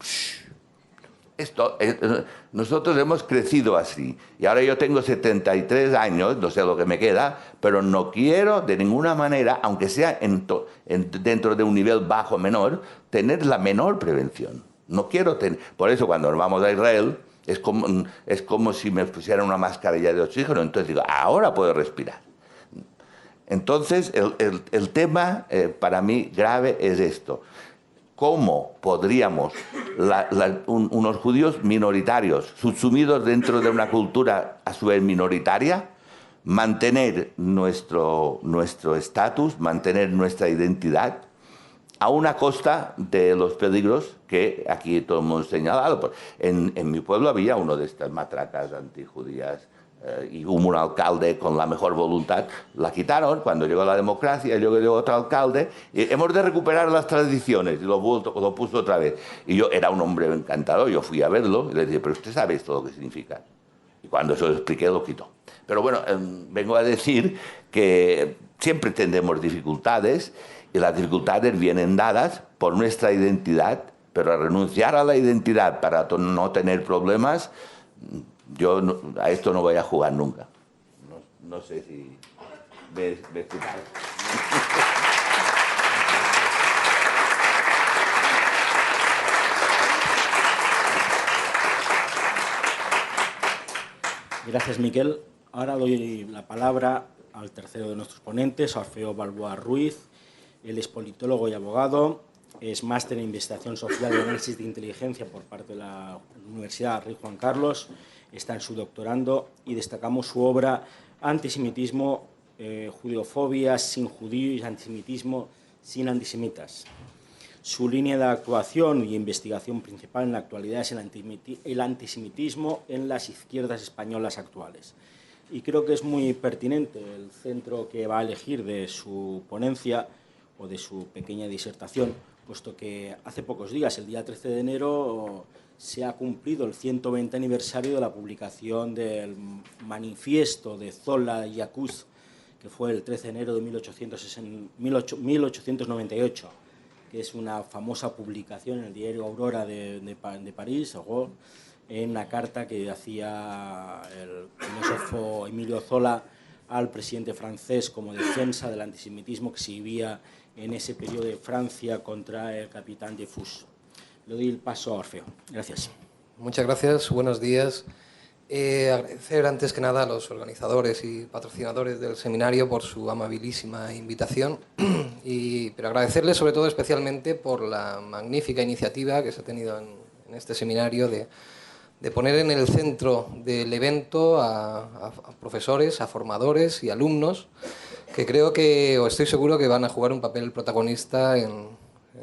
Nosotros hemos crecido así, y ahora yo tengo 73 años, no sé lo que me queda, pero no quiero de ninguna manera, aunque sea dentro de un nivel bajo o menor, tener la menor prevención. No quiero tener. Por eso cuando nos vamos a Israel es como si me pusieran una mascarilla de oxígeno, entonces digo, ahora puedo respirar. Entonces el tema para mí grave es esto. ¿Cómo podríamos, unos judíos minoritarios, subsumidos dentro de una cultura a su vez minoritaria, mantener nuestro estatus, mantener nuestra identidad a una costa de los peligros que aquí todos hemos señalado. En mi pueblo había uno de estas matracas antijudías y hubo un alcalde con la mejor voluntad. La quitaron cuando llegó la democracia, luego llegó otro alcalde. Y hemos de recuperar las tradiciones y lo puso otra vez. Y yo era un hombre encantador, yo fui a verlo y le dije, pero usted sabe esto lo que significa. Y cuando se lo expliqué lo quitó. Pero bueno, vengo a decir que siempre tendremos dificultades y las dificultades vienen dadas por nuestra identidad, pero renunciar a la identidad para no tener problemas, yo a esto no voy a jugar nunca. No sé si me explicas. Gracias, Miquel. Ahora doy la palabra al tercero de nuestros ponentes, Orfeo Balboa Ruiz. Él es politólogo y abogado, es máster en investigación social y análisis de inteligencia por parte de la Universidad Rey Juan Carlos, está en su doctorando y destacamos su obra Antisemitismo, judeofobia sin judíos y antisemitismo sin antisemitas. Su línea de actuación y investigación principal en la actualidad es el antisemitismo en las izquierdas españolas actuales. Y creo que es muy pertinente el centro que va a elegir de su ponencia o de su pequeña disertación, puesto que hace pocos días, el día 13 de enero, se ha cumplido el 120 aniversario de la publicación del manifiesto de Zola y Accus, que fue el 13 de enero de 1898, que es una famosa publicación en el diario Aurora de París, en una carta que hacía el filósofo Emilio Zola al presidente francés como defensa del antisemitismo que se vivía en ese periodo de Francia contra el capitán de Fus. Le doy el paso a Orfeo. Gracias. Muchas gracias, buenos días. Agradecer antes que nada a los organizadores y patrocinadores del seminario por su amabilísima invitación, pero agradecerles sobre todo especialmente por la magnífica iniciativa que se ha tenido en este seminario de poner en el centro del evento a profesores, a formadores y alumnos que creo que, o estoy seguro que van a jugar un papel protagonista en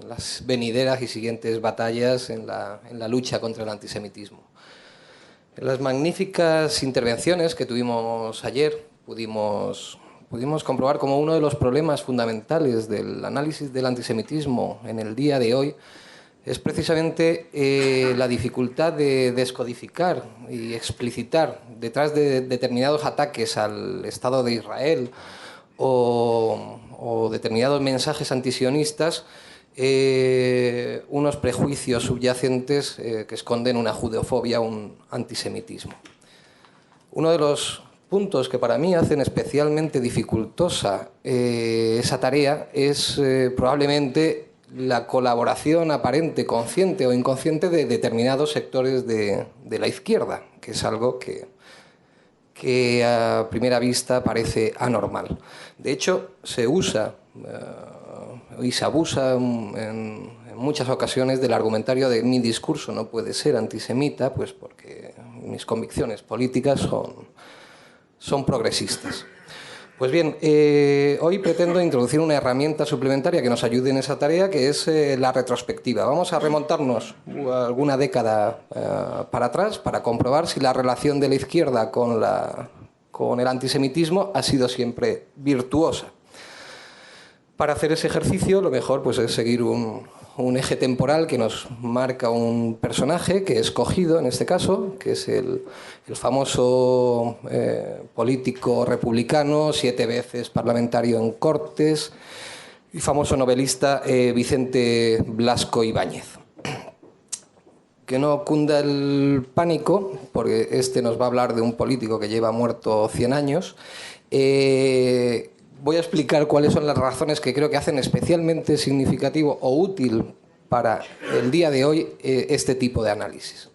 las venideras y siguientes batallas en la lucha contra el antisemitismo. En las magníficas intervenciones que tuvimos ayer pudimos comprobar como uno de los problemas fundamentales del análisis del antisemitismo en el día de hoy es precisamente la dificultad de descodificar y explicitar detrás de determinados ataques al Estado de Israel o determinados mensajes antisionistas unos prejuicios subyacentes que esconden una judeofobia, un antisemitismo. Uno de los puntos que para mí hacen especialmente dificultosa esa tarea es probablemente la colaboración aparente, consciente o inconsciente de determinados sectores de la izquierda, que es algo que a primera vista parece anormal. De hecho, se usa y se abusa en muchas ocasiones del argumentario de mi discurso no puede ser antisemita, pues porque mis convicciones políticas son progresistas. Pues bien, hoy pretendo introducir una herramienta suplementaria que nos ayude en esa tarea, que es la retrospectiva. Vamos a remontarnos alguna década para atrás para comprobar si la relación de la izquierda con el antisemitismo ha sido siempre virtuosa. Para hacer ese ejercicio, lo mejor pues, es seguir un eje temporal que nos marca un personaje que he escogido en este caso, que es el famoso político republicano, 7 veces parlamentario en Cortes y famoso novelista Vicente Blasco Ibáñez. Que no cunda el pánico, porque este nos va a hablar de un político que lleva muerto 100 años. Voy a explicar cuáles son las razones que creo que hacen especialmente significativo o útil para el día de hoy este tipo de análisis.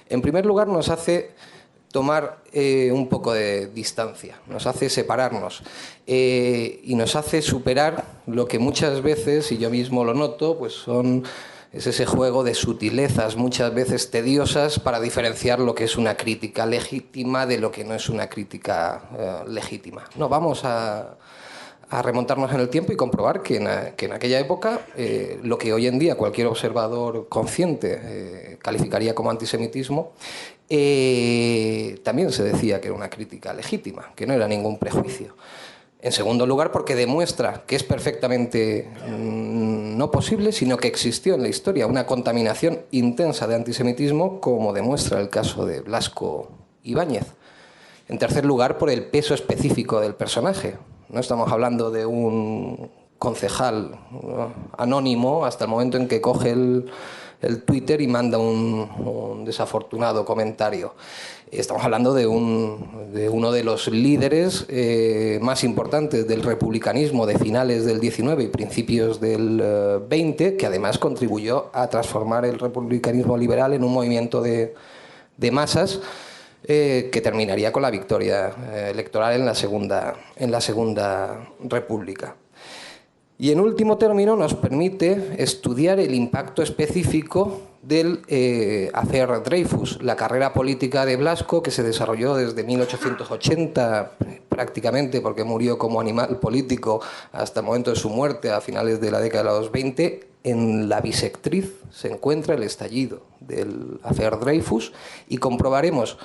En primer lugar, nos hace tomar un poco de distancia, nos hace separarnos y nos hace superar lo que muchas veces, y yo mismo lo noto, pues es ese juego de sutilezas, muchas veces tediosas, para diferenciar lo que es una crítica legítima de lo que no es una crítica legítima. No, vamos a a remontarnos en el tiempo y comprobar que en aquella época lo que hoy en día cualquier observador consciente calificaría como antisemitismo, también se decía que era una crítica legítima, que no era ningún prejuicio. En segundo lugar, porque demuestra que es perfectamente no posible, sino que existió en la historia una contaminación intensa de antisemitismo, como demuestra el caso de Blasco Ibáñez. En tercer lugar, por el peso específico del personaje. No estamos hablando de un concejal, ¿no?, anónimo hasta el momento en que coge el Twitter y manda un desafortunado comentario. Estamos hablando de uno de los líderes más importantes del republicanismo de finales del XIX y principios del XX, que además contribuyó a transformar el republicanismo liberal en un movimiento de masas que terminaría con la victoria electoral en la Segunda República. Y en último término nos permite estudiar el impacto específico del affair Dreyfus, la carrera política de Blasco, que se desarrolló desde 1880 prácticamente, porque murió como animal político, hasta el momento de su muerte a finales de la década de los 20. En la bisectriz se encuentra el estallido del affair Dreyfus y comprobaremos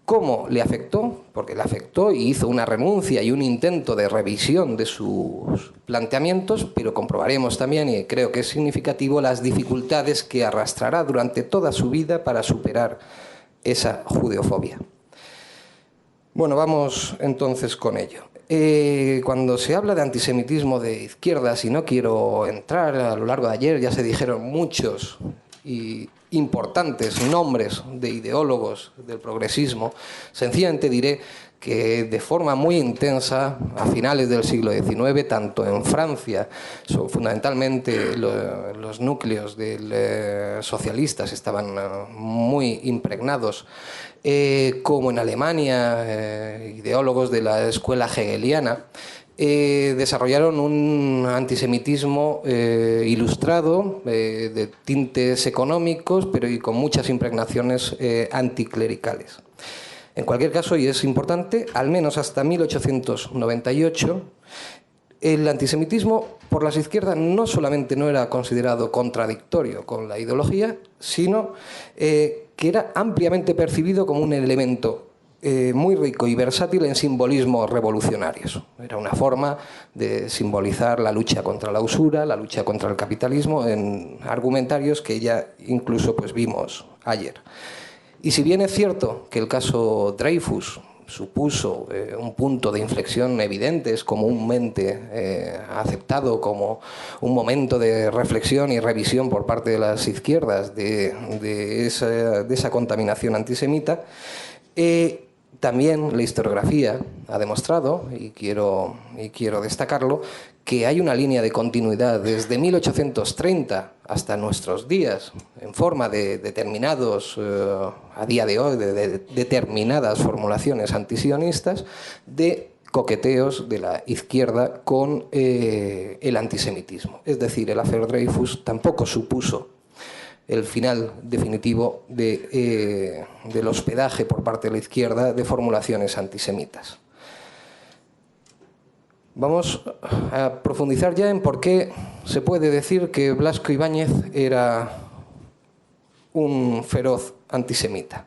cómo le afectó, porque le afectó y hizo una renuncia y un intento de revisión de sus planteamientos, pero comprobaremos también, y creo que es significativo, las dificultades que arrastrará durante toda su vida para superar esa judeofobia. Bueno, vamos entonces con ello. Cuando se habla de antisemitismo de izquierdas, y no quiero entrar, a lo largo de ayer ya se dijeron muchos y importantes nombres de ideólogos del progresismo, sencillamente diré que de forma muy intensa, a finales del siglo XIX, tanto en Francia, fundamentalmente los núcleos socialistas estaban muy impregnados, como en Alemania, ideólogos de la escuela hegeliana, desarrollaron un antisemitismo ilustrado, de tintes económicos, pero y con muchas impregnaciones anticlericales. En cualquier caso, y es importante, al menos hasta 1898, el antisemitismo por las izquierdas no solamente no era considerado contradictorio con la ideología, sino que era ampliamente percibido como un elemento muy rico y versátil en simbolismos revolucionarios. Era una forma de simbolizar la lucha contra la usura, la lucha contra el capitalismo, en argumentarios que ya incluso pues vimos ayer. Y si bien es cierto que el caso Dreyfus supuso un punto de inflexión evidente, es comúnmente aceptado como un momento de reflexión y revisión por parte de las izquierdas de esa contaminación antisemita, también la historiografía ha demostrado, y quiero destacarlo, que hay una línea de continuidad desde 1830 hasta nuestros días, en forma de determinados, a día de hoy, de determinadas formulaciones antisionistas, de coqueteos de la izquierda con el antisemitismo. Es decir, el affair Dreyfus tampoco supuso el final definitivo del hospedaje por parte de la izquierda de formulaciones antisemitas. Vamos a profundizar ya en por qué se puede decir que Blasco Ibáñez era un feroz antisemita.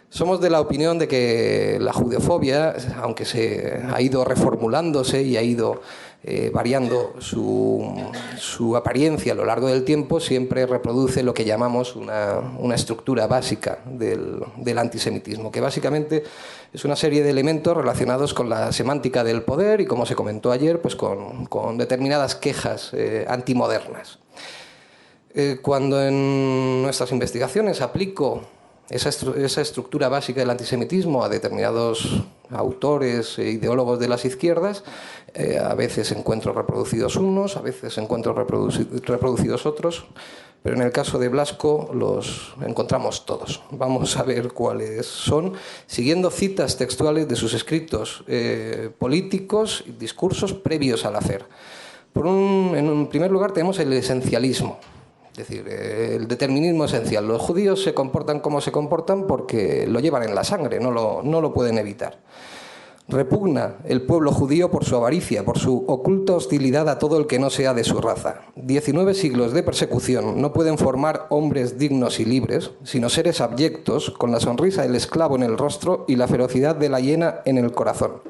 Somos de la opinión de que la judeofobia, aunque se ha ido reformulándose y ha ido variando su apariencia a lo largo del tiempo, siempre reproduce lo que llamamos una estructura básica del antisemitismo, que básicamente es una serie de elementos relacionados con la semántica del poder y, como se comentó ayer, pues con determinadas quejas antimodernas. Cuando en nuestras investigaciones aplico esa estructura básica del antisemitismo a determinados autores e ideólogos de las izquierdas, a veces encuentro reproducidos unos, a veces encuentro reproducidos otros, pero en el caso de Blasco los encontramos todos. Vamos a ver cuáles son, siguiendo citas textuales de sus escritos políticos y discursos previos al affair. En un primer lugar tenemos el esencialismo. Es decir, el determinismo esencial. Los judíos se comportan como se comportan porque lo llevan en la sangre, no lo pueden evitar. Repugna el pueblo judío por su avaricia, por su oculta hostilidad a todo el que no sea de su raza. 19 siglos de persecución no pueden formar hombres dignos y libres, sino seres abyectos, con la sonrisa del esclavo en el rostro y la ferocidad de la hiena en el corazón.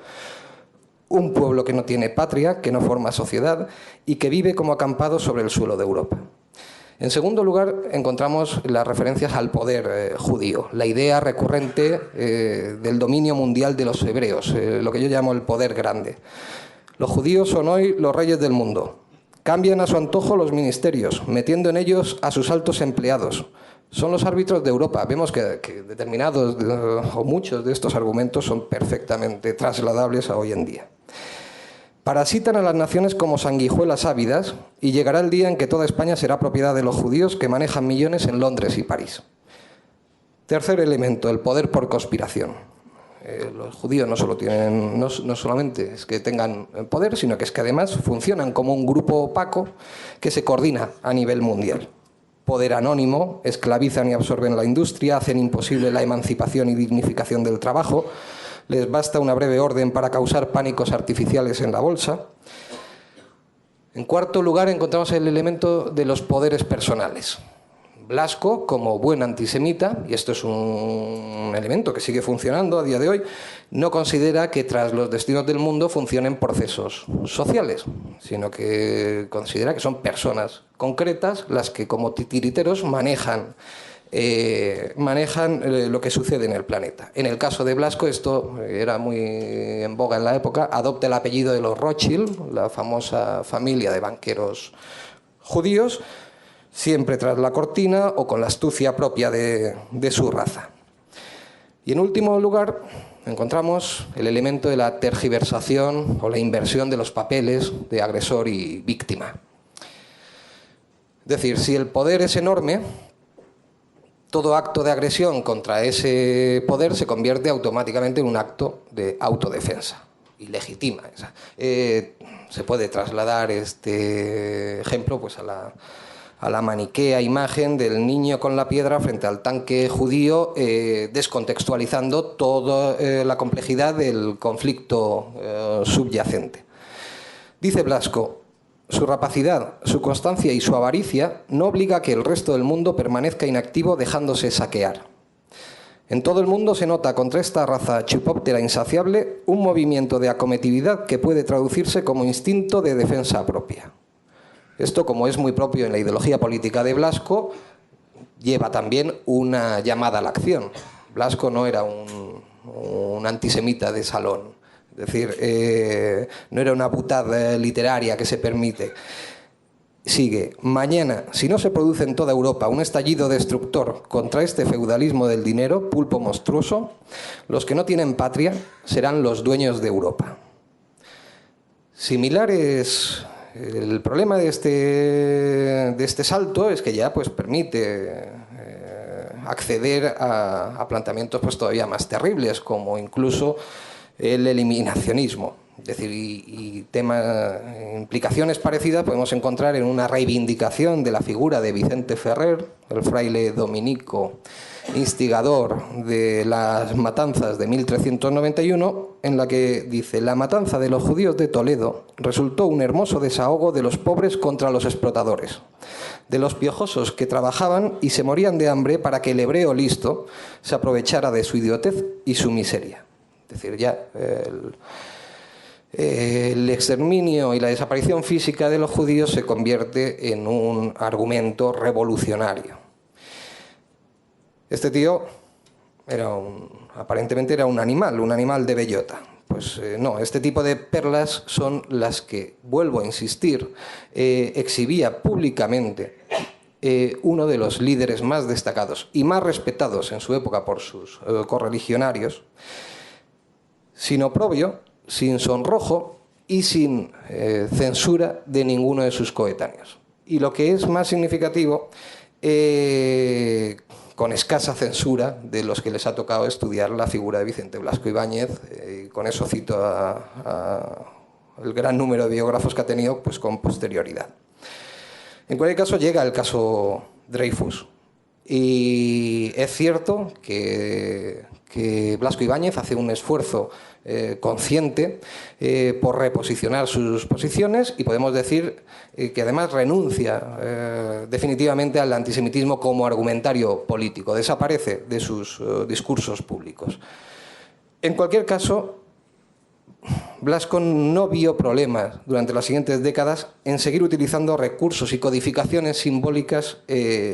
Un pueblo que no tiene patria, que no forma sociedad y que vive como acampado sobre el suelo de Europa. En segundo lugar, encontramos las referencias al poder judío, la idea recurrente del dominio mundial de los hebreos, lo que yo llamo el poder grande. Los judíos son hoy los reyes del mundo. Cambian a su antojo los ministerios, metiendo en ellos a sus altos empleados. Son los árbitros de Europa. Vemos que determinados o muchos de estos argumentos son perfectamente trasladables a hoy en día. Parasitan a las naciones como sanguijuelas ávidas y llegará el día en que toda España será propiedad de los judíos que manejan millones en Londres y París. Tercer elemento, el poder por conspiración. Los judíos no solamente es que tengan poder, sino que es que además funcionan como un grupo opaco que se coordina a nivel mundial. Poder anónimo, esclavizan y absorben la industria, hacen imposible la emancipación y dignificación del trabajo. Les basta una breve orden para causar pánicos artificiales en la bolsa. En cuarto lugar, encontramos el elemento de los poderes personales. Blasco, como buen antisemita, y esto es un elemento que sigue funcionando a día de hoy, no considera que tras los destinos del mundo funcionen procesos sociales, sino que considera que son personas concretas las que, como titiriteros, manejan lo que sucede en el planeta. En el caso de Blasco, esto era muy en boga en la época, adopta el apellido de los Rothschild, la famosa familia de banqueros judíos, siempre tras la cortina o con la astucia propia de su raza. Y en último lugar, encontramos el elemento de la tergiversación o la inversión de los papeles de agresor y víctima. Es decir, si el poder es enorme, todo acto de agresión contra ese poder se convierte automáticamente en un acto de autodefensa y legitima. Se puede trasladar este ejemplo pues a la maniquea imagen del niño con la piedra frente al tanque judío, descontextualizando toda la complejidad del conflicto subyacente. Dice Blasco: su rapacidad, su constancia y su avaricia no obliga a que el resto del mundo permanezca inactivo dejándose saquear. En todo el mundo se nota contra esta raza chupóptera insaciable un movimiento de acometividad que puede traducirse como instinto de defensa propia. Esto, como es muy propio en la ideología política de Blasco, lleva también una llamada a la acción. Blasco no era un antisemita de salón. Es decir, no era una butad literaria que se permite. Sigue: mañana, si no se produce en toda Europa un estallido destructor contra este feudalismo del dinero, pulpo monstruoso, los que no tienen patria serán los dueños de Europa. Similar es el problema de este salto, es que ya pues permite acceder a planteamientos pues todavía más terribles, como incluso el eliminacionismo. Es decir, implicaciones parecidas podemos encontrar en una reivindicación de la figura de Vicente Ferrer, el fraile dominico instigador de las matanzas de 1391, en la que dice: la matanza de los judíos de Toledo resultó un hermoso desahogo de los pobres contra los explotadores, de los piojosos que trabajaban y se morían de hambre para que el hebreo listo se aprovechara de su idiotez y su miseria. Es decir, ya el exterminio y la desaparición física de los judíos se convierte en un argumento revolucionario. Este tío aparentemente era un animal de bellota. Pues no, este tipo de perlas son las que, vuelvo a insistir, exhibía públicamente uno de los líderes más destacados y más respetados en su época por sus correligionarios, sin oprobio, sin sonrojo y sin censura de ninguno de sus coetáneos. Y lo que es más significativo, con escasa censura de los que les ha tocado estudiar la figura de Vicente Blasco Ibáñez, y con eso cito el gran número de biógrafos que ha tenido pues, con posterioridad. En cualquier caso, llega el caso Dreyfus, Y es cierto que Blasco Ibáñez hace un esfuerzo consciente por reposicionar sus posiciones, y podemos decir que además renuncia definitivamente al antisemitismo como argumentario político, desaparece de sus discursos públicos. En cualquier caso, Blasco no vio problemas durante las siguientes décadas en seguir utilizando recursos y codificaciones simbólicas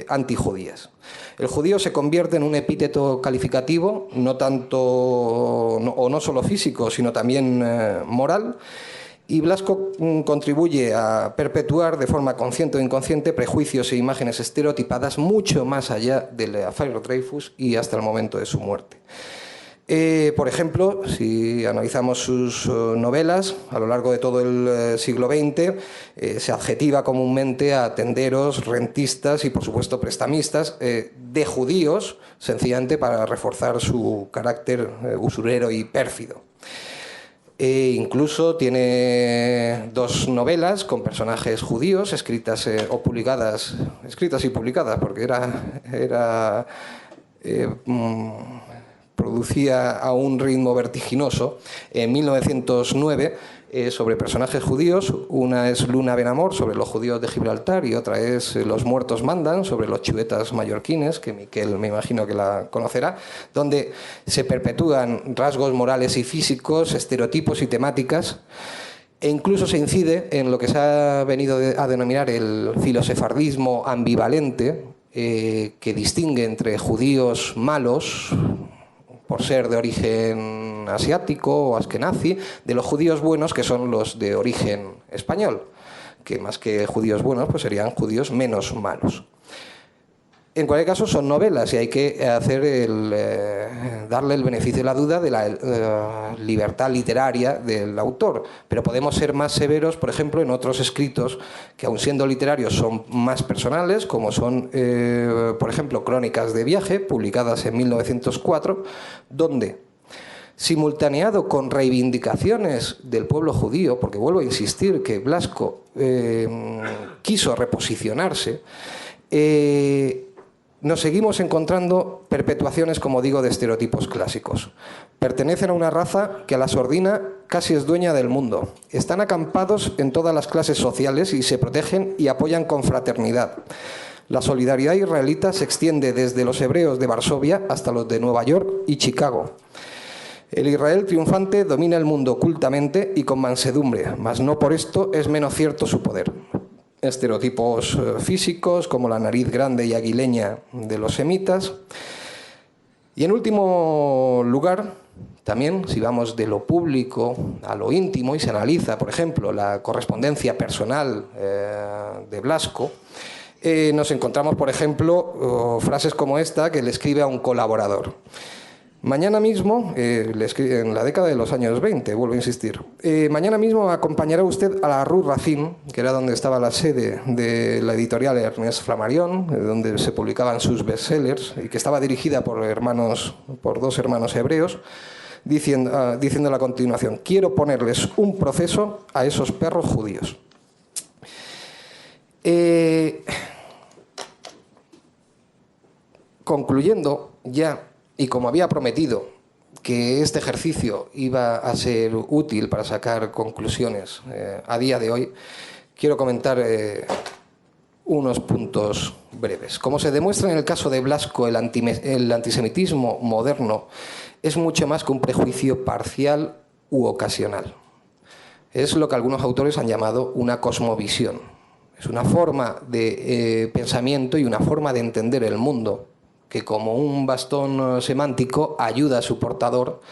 antijudías. El judío se convierte en un epíteto calificativo, no tanto o no solo físico, sino también moral, y Blasco contribuye a perpetuar de forma consciente o inconsciente prejuicios e imágenes estereotipadas mucho más allá del affaire Dreyfus y hasta el momento de su muerte. Por ejemplo, si analizamos sus novelas a lo largo de todo el siglo XX, se adjetiva comúnmente a tenderos, rentistas y, por supuesto, prestamistas de judíos, sencillamente para reforzar su carácter usurero y pérfido. Incluso tiene 2 novelas con personajes judíos escritas y publicadas, porque producía a un ritmo vertiginoso. En 1909, sobre personajes judíos, una es Luna Benamor, sobre los judíos de Gibraltar, y otra es Los muertos mandan, sobre los chuetas mallorquines, que Miquel me imagino que la conocerá, donde se perpetúan rasgos morales y físicos, estereotipos y temáticas, e incluso se incide en lo que se ha venido a denominar el filosefardismo ambivalente, que distingue entre judíos malos, por ser de origen asiático o askenazi, de los judíos buenos, que son los de origen español, que más que judíos buenos, pues serían judíos menos malos. En cualquier caso, son novelas y hay que darle el beneficio de la duda de la libertad literaria del autor. Pero podemos ser más severos, por ejemplo, en otros escritos que, aun siendo literarios, son más personales, como son, por ejemplo, Crónicas de viaje, publicadas en 1904, donde, simultaneado con reivindicaciones del pueblo judío, porque vuelvo a insistir que Blasco quiso reposicionarse, nos seguimos encontrando perpetuaciones, como digo, de estereotipos clásicos. Pertenecen a una raza que a la sordina casi es dueña del mundo. Están acampados en todas las clases sociales y se protegen y apoyan con fraternidad. La solidaridad israelita se extiende desde los hebreos de Varsovia hasta los de Nueva York y Chicago. El Israel triunfante domina el mundo ocultamente y con mansedumbre, mas no por esto es menos cierto su poder. Estereotipos físicos, como la nariz grande y aguileña de los semitas. Y en último lugar, también, si vamos de lo público a lo íntimo y se analiza, por ejemplo, la correspondencia personal de Blasco, nos encontramos, por ejemplo, frases como esta que le escribe a un colaborador. Mañana mismo, en la década de los años 20, vuelvo a insistir, mañana mismo acompañará usted a la Rue Racine, que era donde estaba la sede de la editorial Ernest Flammarion, donde se publicaban sus bestsellers, y que estaba dirigida por 2 hermanos hebreos, diciendo a continuación: quiero ponerles un proceso a esos perros judíos. Concluyendo ya, y como había prometido que este ejercicio iba a ser útil para sacar conclusiones a día de hoy, quiero comentar unos puntos breves. Como se demuestra en el caso de Blasco, el antisemitismo moderno es mucho más que un prejuicio parcial u ocasional. Es lo que algunos autores han llamado una cosmovisión. Es una forma de pensamiento y una forma de entender el mundo que, como un bastón semántico, ayuda a su portador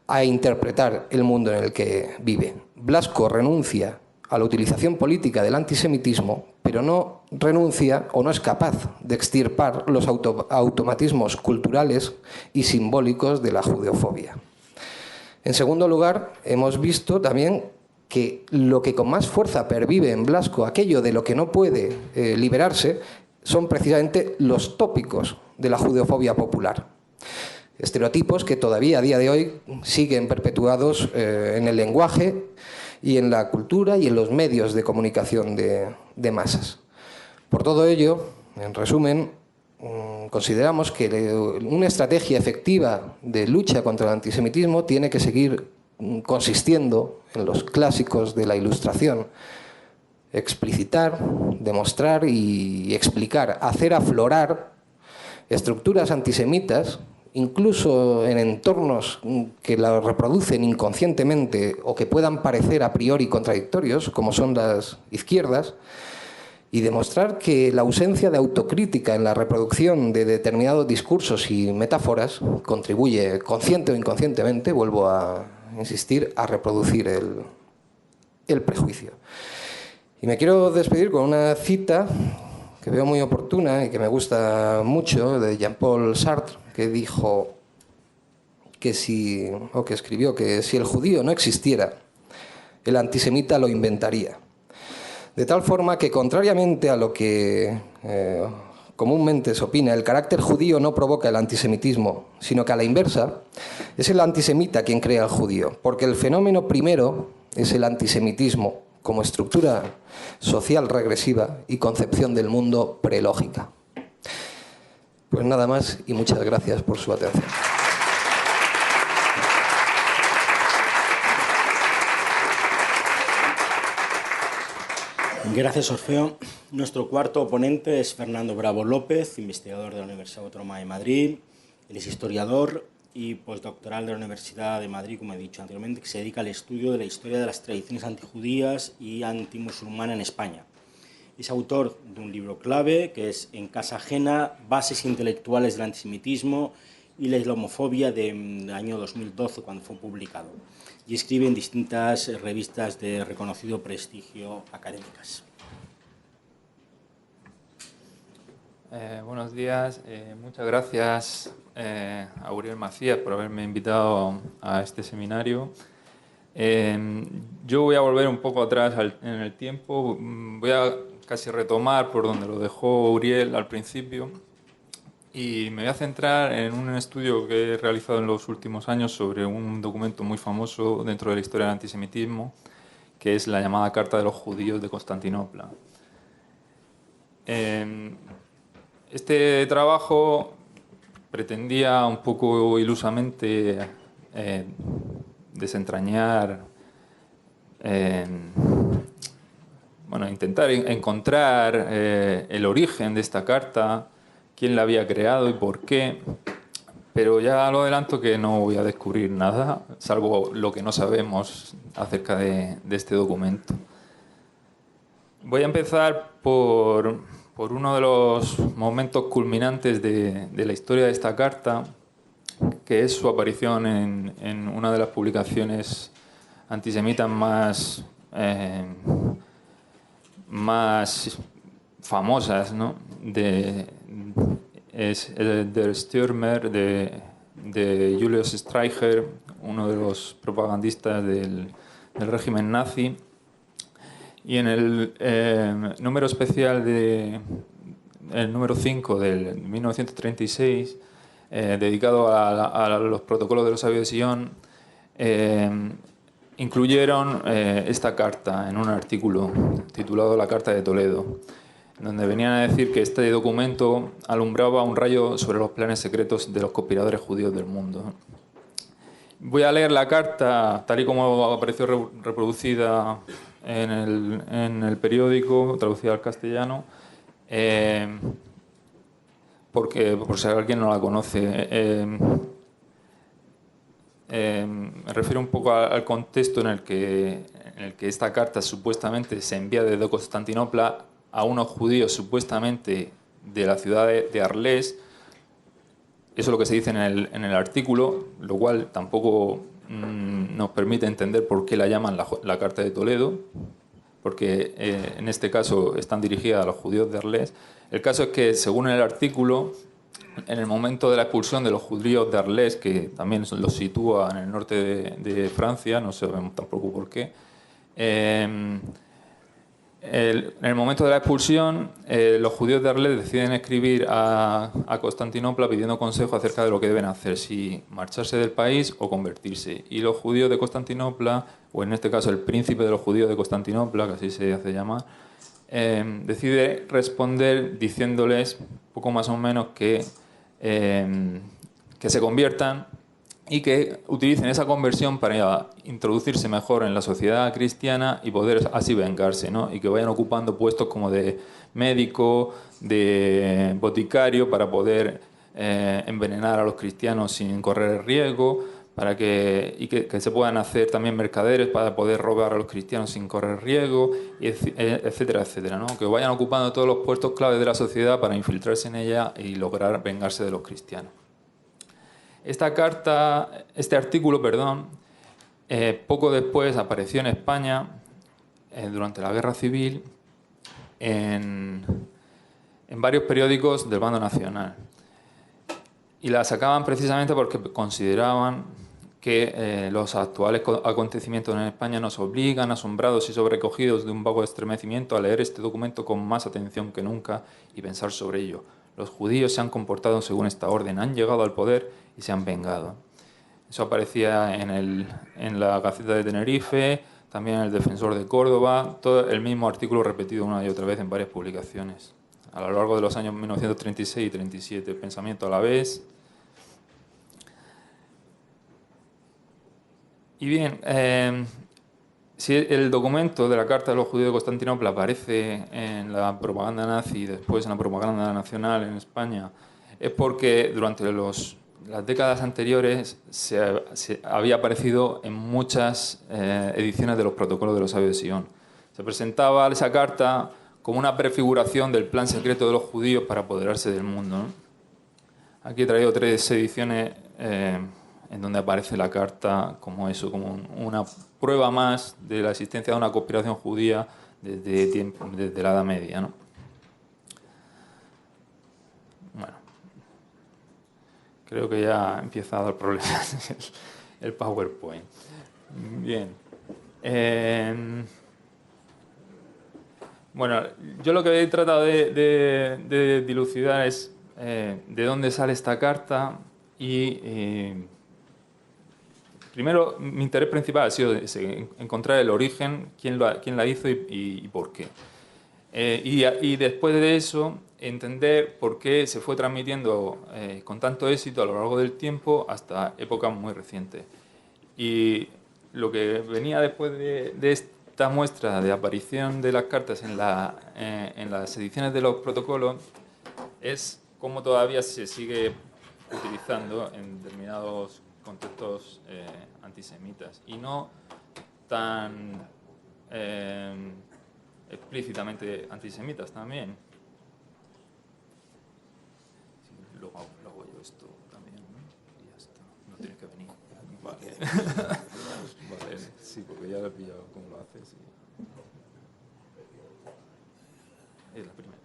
a interpretar el mundo en el que vive. Blasco renuncia a la utilización política del antisemitismo, pero no renuncia o no es capaz de extirpar los automatismos culturales y simbólicos de la judeofobia. En segundo lugar, hemos visto también que lo que con más fuerza pervive en Blasco, aquello de lo que no puede liberarse, son precisamente los tópicos de la judeofobia popular. Estereotipos que todavía a día de hoy siguen perpetuados en el lenguaje y en la cultura y en los medios de comunicación de masas. Por todo ello, en resumen, consideramos que una estrategia efectiva de lucha contra el antisemitismo tiene que seguir consistiendo en los clásicos de la Ilustración: explicitar, demostrar y explicar, hacer aflorar estructuras antisemitas, incluso en entornos que la reproducen inconscientemente o que puedan parecer a priori contradictorios, como son las izquierdas, y demostrar que la ausencia de autocrítica en la reproducción de determinados discursos y metáforas contribuye, consciente o inconscientemente, vuelvo a insistir, a reproducir el prejuicio. Y me quiero despedir con una cita que veo muy oportuna y que me gusta mucho, de Jean-Paul Sartre, que dijo que escribió que si el judío no existiera, el antisemita lo inventaría. De tal forma que, contrariamente a lo que comúnmente se opina, el carácter judío no provoca el antisemitismo, sino que a la inversa es el antisemita quien crea al judío, porque el fenómeno primero es el antisemitismo como estructura social regresiva y concepción del mundo prelógica. Pues nada más y muchas gracias por su atención. Gracias, Orfeo. Nuestro cuarto oponente es Fernando Bravo López, investigador de la Universidad Autónoma de Madrid. Él es historiador y postdoctoral de la Universidad de Madrid, como he dicho anteriormente, que se dedica al estudio de la historia de las tradiciones antijudías y antimusulmanas en España. Es autor de un libro clave, que es En casa ajena, bases intelectuales del antisemitismo y la islamofobia, del año 2012, cuando fue publicado. Y escribe en distintas revistas de reconocido prestigio académicas. Buenos días, muchas gracias a Uriel Macías por haberme invitado a este seminario. Yo voy a volver un poco atrás en el tiempo, voy a casi retomar por donde lo dejó Uriel al principio y me voy a centrar en un estudio que he realizado en los últimos años sobre un documento muy famoso dentro de la historia del antisemitismo, que es la llamada Carta de los Judíos de Constantinopla. Este trabajo pretendía un poco ilusamente desentrañar, intentar encontrar el origen de esta carta, quién la había creado y por qué, pero ya lo adelanto que no voy a descubrir nada, salvo lo que no sabemos acerca de este documento. Voy a empezar por uno de los momentos culminantes de la historia de esta carta, que es su aparición en una de las publicaciones antisemitas más famosas, ¿no? Es el Der Stürmer de Julius Streicher, uno de los propagandistas del régimen nazi. Y en el número especial el número 5 del 1936, dedicado a los protocolos de los sabios de Sion, incluyeron esta carta en un artículo titulado La Carta de Toledo, donde venían a decir que este documento alumbraba un rayo sobre los planes secretos de los conspiradores judíos del mundo. Voy a leer la carta tal y como apareció reproducida en el periódico, traducida al castellano, porque por si alguien no la conoce. Me refiero un poco al contexto en el que esta carta supuestamente se envía desde Constantinopla a unos judíos supuestamente de la ciudad de Arles. Eso es lo que se dice en el artículo, lo cual tampoco nos permite entender por qué la llaman la Carta de Toledo, porque en este caso están dirigidas a los judíos de Arles. El caso es que, según el artículo, en el momento de la expulsión de los judíos de Arles, que también los sitúa en el norte de Francia, no sabemos tampoco por qué, en el momento de la expulsión, los judíos de Arles deciden escribir a Constantinopla pidiendo consejo acerca de lo que deben hacer, si marcharse del país o convertirse. Y los judíos de Constantinopla, o en este caso el príncipe de los judíos de Constantinopla, que así se hace llamar, decide responder diciéndoles un poco más o menos que se conviertan y que utilicen esa conversión para introducirse mejor en la sociedad cristiana y poder así vengarse, ¿no? Y que vayan ocupando puestos como de médico, de boticario, para poder envenenar a los cristianos sin correr riesgo, que se puedan hacer también mercaderes para poder robar a los cristianos sin correr riesgo, etcétera, etcétera, ¿no? Que vayan ocupando todos los puestos claves de la sociedad para infiltrarse en ella y lograr vengarse de los cristianos. Este artículo, poco después apareció en España durante la Guerra Civil en varios periódicos del bando nacional. Y la sacaban precisamente porque consideraban que los actuales acontecimientos en España nos obligan, asombrados y sobrecogidos de un vago estremecimiento, a leer este documento con más atención que nunca y pensar sobre ello. Los judíos se han comportado según esta orden, han llegado al poder y se han vengado. Eso aparecía en la Gaceta de Tenerife, también en el Defensor de Córdoba, todo el mismo artículo repetido una y otra vez en varias publicaciones. A lo largo de los años 1936 y 37, Pensamiento a la vez. Y bien, si el documento de la Carta de los Judíos de Constantinopla aparece en la propaganda nazi y después en la propaganda nacional en España, es porque durante las décadas anteriores se había aparecido en muchas ediciones de los protocolos de los sabios de Sion. Se presentaba esa carta como una prefiguración del plan secreto de los judíos para apoderarse del mundo, ¿no? Aquí he traído 3 ediciones en donde aparece la carta como eso, como una prueba más de la existencia de una conspiración judía desde la Edad Media, ¿no? Bueno, creo que ya empieza a dar problemas el PowerPoint. Bien. Bueno, yo lo que he tratado de dilucidar es de dónde sale esta carta y primero mi interés principal ha sido encontrar el origen, quién la hizo y por qué. Y después de eso, entender por qué se fue transmitiendo con tanto éxito a lo largo del tiempo hasta épocas muy recientes. Y lo que venía después de esta muestra de aparición de las cartas en las ediciones de los protocolos es cómo todavía se sigue utilizando en determinados contextos antisemitas y no tan explícitamente antisemitas también. Sí, luego hago yo esto también, ¿no? Y ya está, no tienes que venir. Vale. Vale, sí, porque ya lo he pillado cómo lo haces. Es la primera.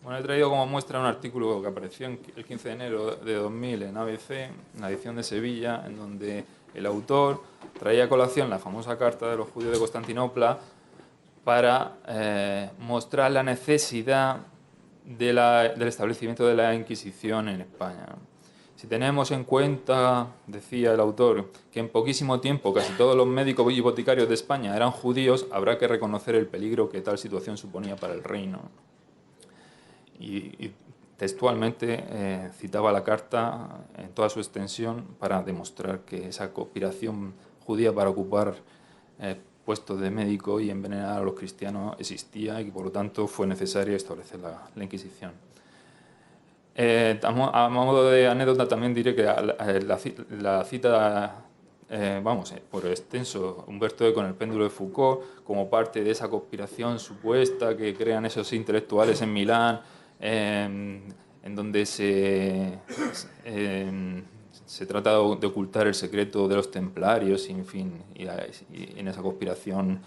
Bueno, he traído como muestra un artículo que apareció el 15 de enero de 2000 en ABC, en la edición de Sevilla, en donde el autor traía a colación la famosa Carta de los Judíos de Constantinopla para mostrar la necesidad del establecimiento de la Inquisición en España. Si tenemos en cuenta, decía el autor, que en poquísimo tiempo casi todos los médicos y boticarios de España eran judíos, habrá que reconocer el peligro que tal situación suponía para el reino. Y textualmente citaba la carta en toda su extensión para demostrar que esa conspiración judía para ocupar puestos de médico y envenenar a los cristianos existía y que por lo tanto fue necesario establecer la Inquisición. A modo de anécdota también diré que la cita, por extenso, Humberto Eco en El péndulo de Foucault, como parte de esa conspiración supuesta que crean esos intelectuales en Milán, en donde se trata de ocultar el secreto de los templarios, en fin, y en esa conspiración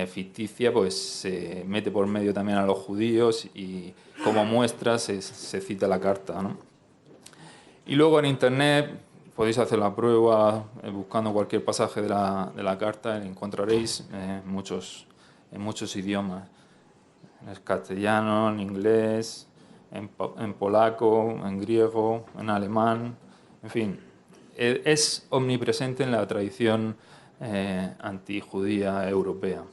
ficticia pues se mete por medio también a los judíos y como muestra se cita la carta, ¿no? Y luego en internet podéis hacer la prueba buscando cualquier pasaje de la carta, encontraréis en muchos idiomas. En castellano, en inglés, en polaco, en griego, en alemán, en fin. es omnipresente en la tradición antijudía europea.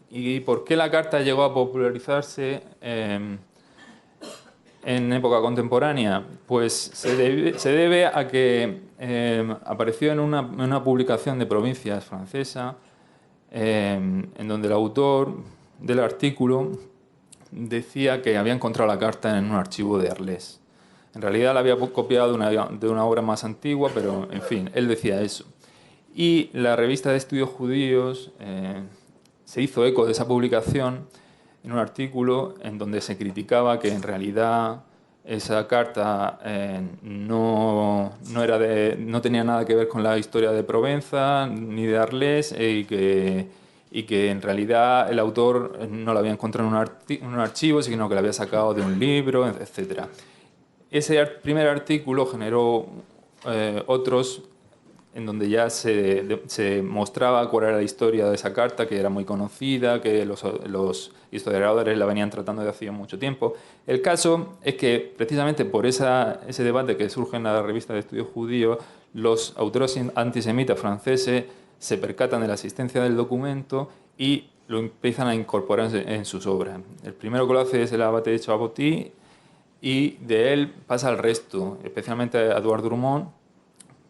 ¿Y por qué la carta llegó a popularizarse en época contemporánea? Pues se debe a que apareció en una publicación de Provincias francesa, en donde el autor del artículo decía que había encontrado la carta en un archivo de Arles. En realidad la había copiado de una obra más antigua, pero en fin, él decía eso. Y la revista de estudios judíos se hizo eco de esa publicación en un artículo en donde se criticaba que en realidad esa carta no tenía nada que ver con la historia de Provenza ni de Arles, y que en realidad el autor no la había encontrado en un archivo, sino que la había sacado de un libro, etc. Ese primer artículo generó otros en donde ya se mostraba cuál era la historia de esa carta, que era muy conocida, que los historiadores la venían tratando de hacía mucho tiempo. El caso es que, precisamente por ese debate que surge en la revista de estudios judíos, los autores antisemitas franceses se percatan de la existencia del documento y lo empiezan a incorporar en sus obras. El primero que lo hace es el abate de Chaboty, y de él pasa al resto, especialmente a Edouard Drummond,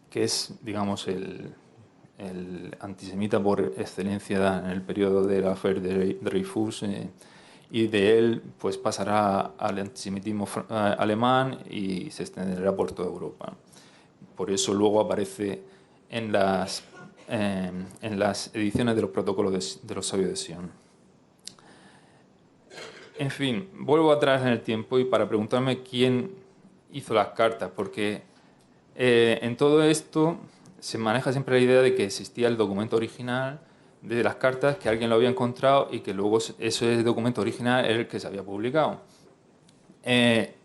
que es, digamos, el antisemita por excelencia en el periodo de la affaire de Dreyfus, y de él pues pasará al antisemitismo alemán y se extenderá por toda Europa. Por eso luego aparece en las ediciones de los protocolos de los sabios de Sion. En fin, vuelvo atrás en el tiempo y para preguntarme quién hizo las cartas, porque en todo esto se maneja siempre la idea de que existía el documento original de las cartas, que alguien lo había encontrado y que luego ese documento original era el que se había publicado.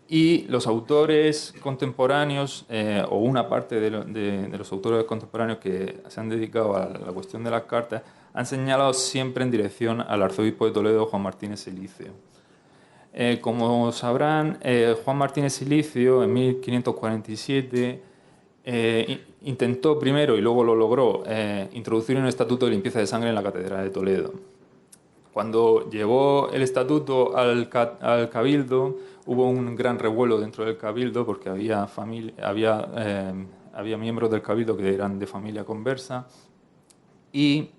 Y los autores contemporáneos, o una parte de los autores contemporáneos que se han dedicado a la cuestión de las cartas, han señalado siempre en dirección al arzobispo de Toledo, Juan Martínez Silicio. Como sabrán, Juan Martínez Silicio en 1547 intentó primero, y luego lo logró, introducir un estatuto de limpieza de sangre en la Catedral de Toledo. Cuando llevó el estatuto al Cabildo, hubo un gran revuelo dentro del Cabildo, porque había miembros del Cabildo que eran de familia conversa, y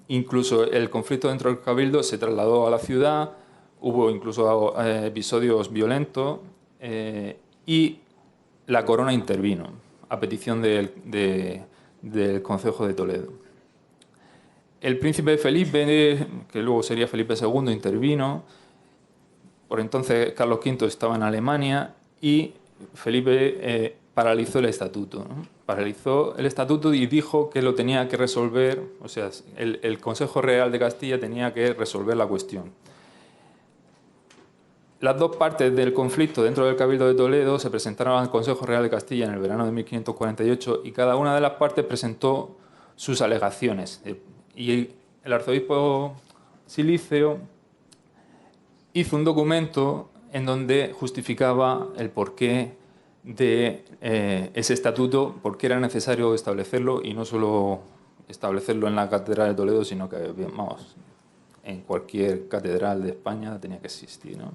incluso el conflicto dentro del Cabildo se trasladó a la ciudad, hubo incluso episodios violentos, y la corona intervino a petición del Concejo de Toledo. El príncipe Felipe, que luego sería Felipe II, intervino. Por entonces Carlos V estaba en Alemania y Felipe paralizó el estatuto, ¿no? Paralizó el estatuto y dijo que lo tenía que resolver, o sea, el Consejo Real de Castilla tenía que resolver la cuestión. Las dos partes del conflicto dentro del Cabildo de Toledo se presentaron al Consejo Real de Castilla en el verano de 1548 y cada una de las partes presentó sus alegaciones. Y el arzobispo Silicio hizo un documento en donde justificaba el porqué de ese estatuto, por qué era necesario establecerlo, y no solo establecerlo en la Catedral de Toledo, sino que, vamos, en cualquier catedral de España tenía que existir, ¿no?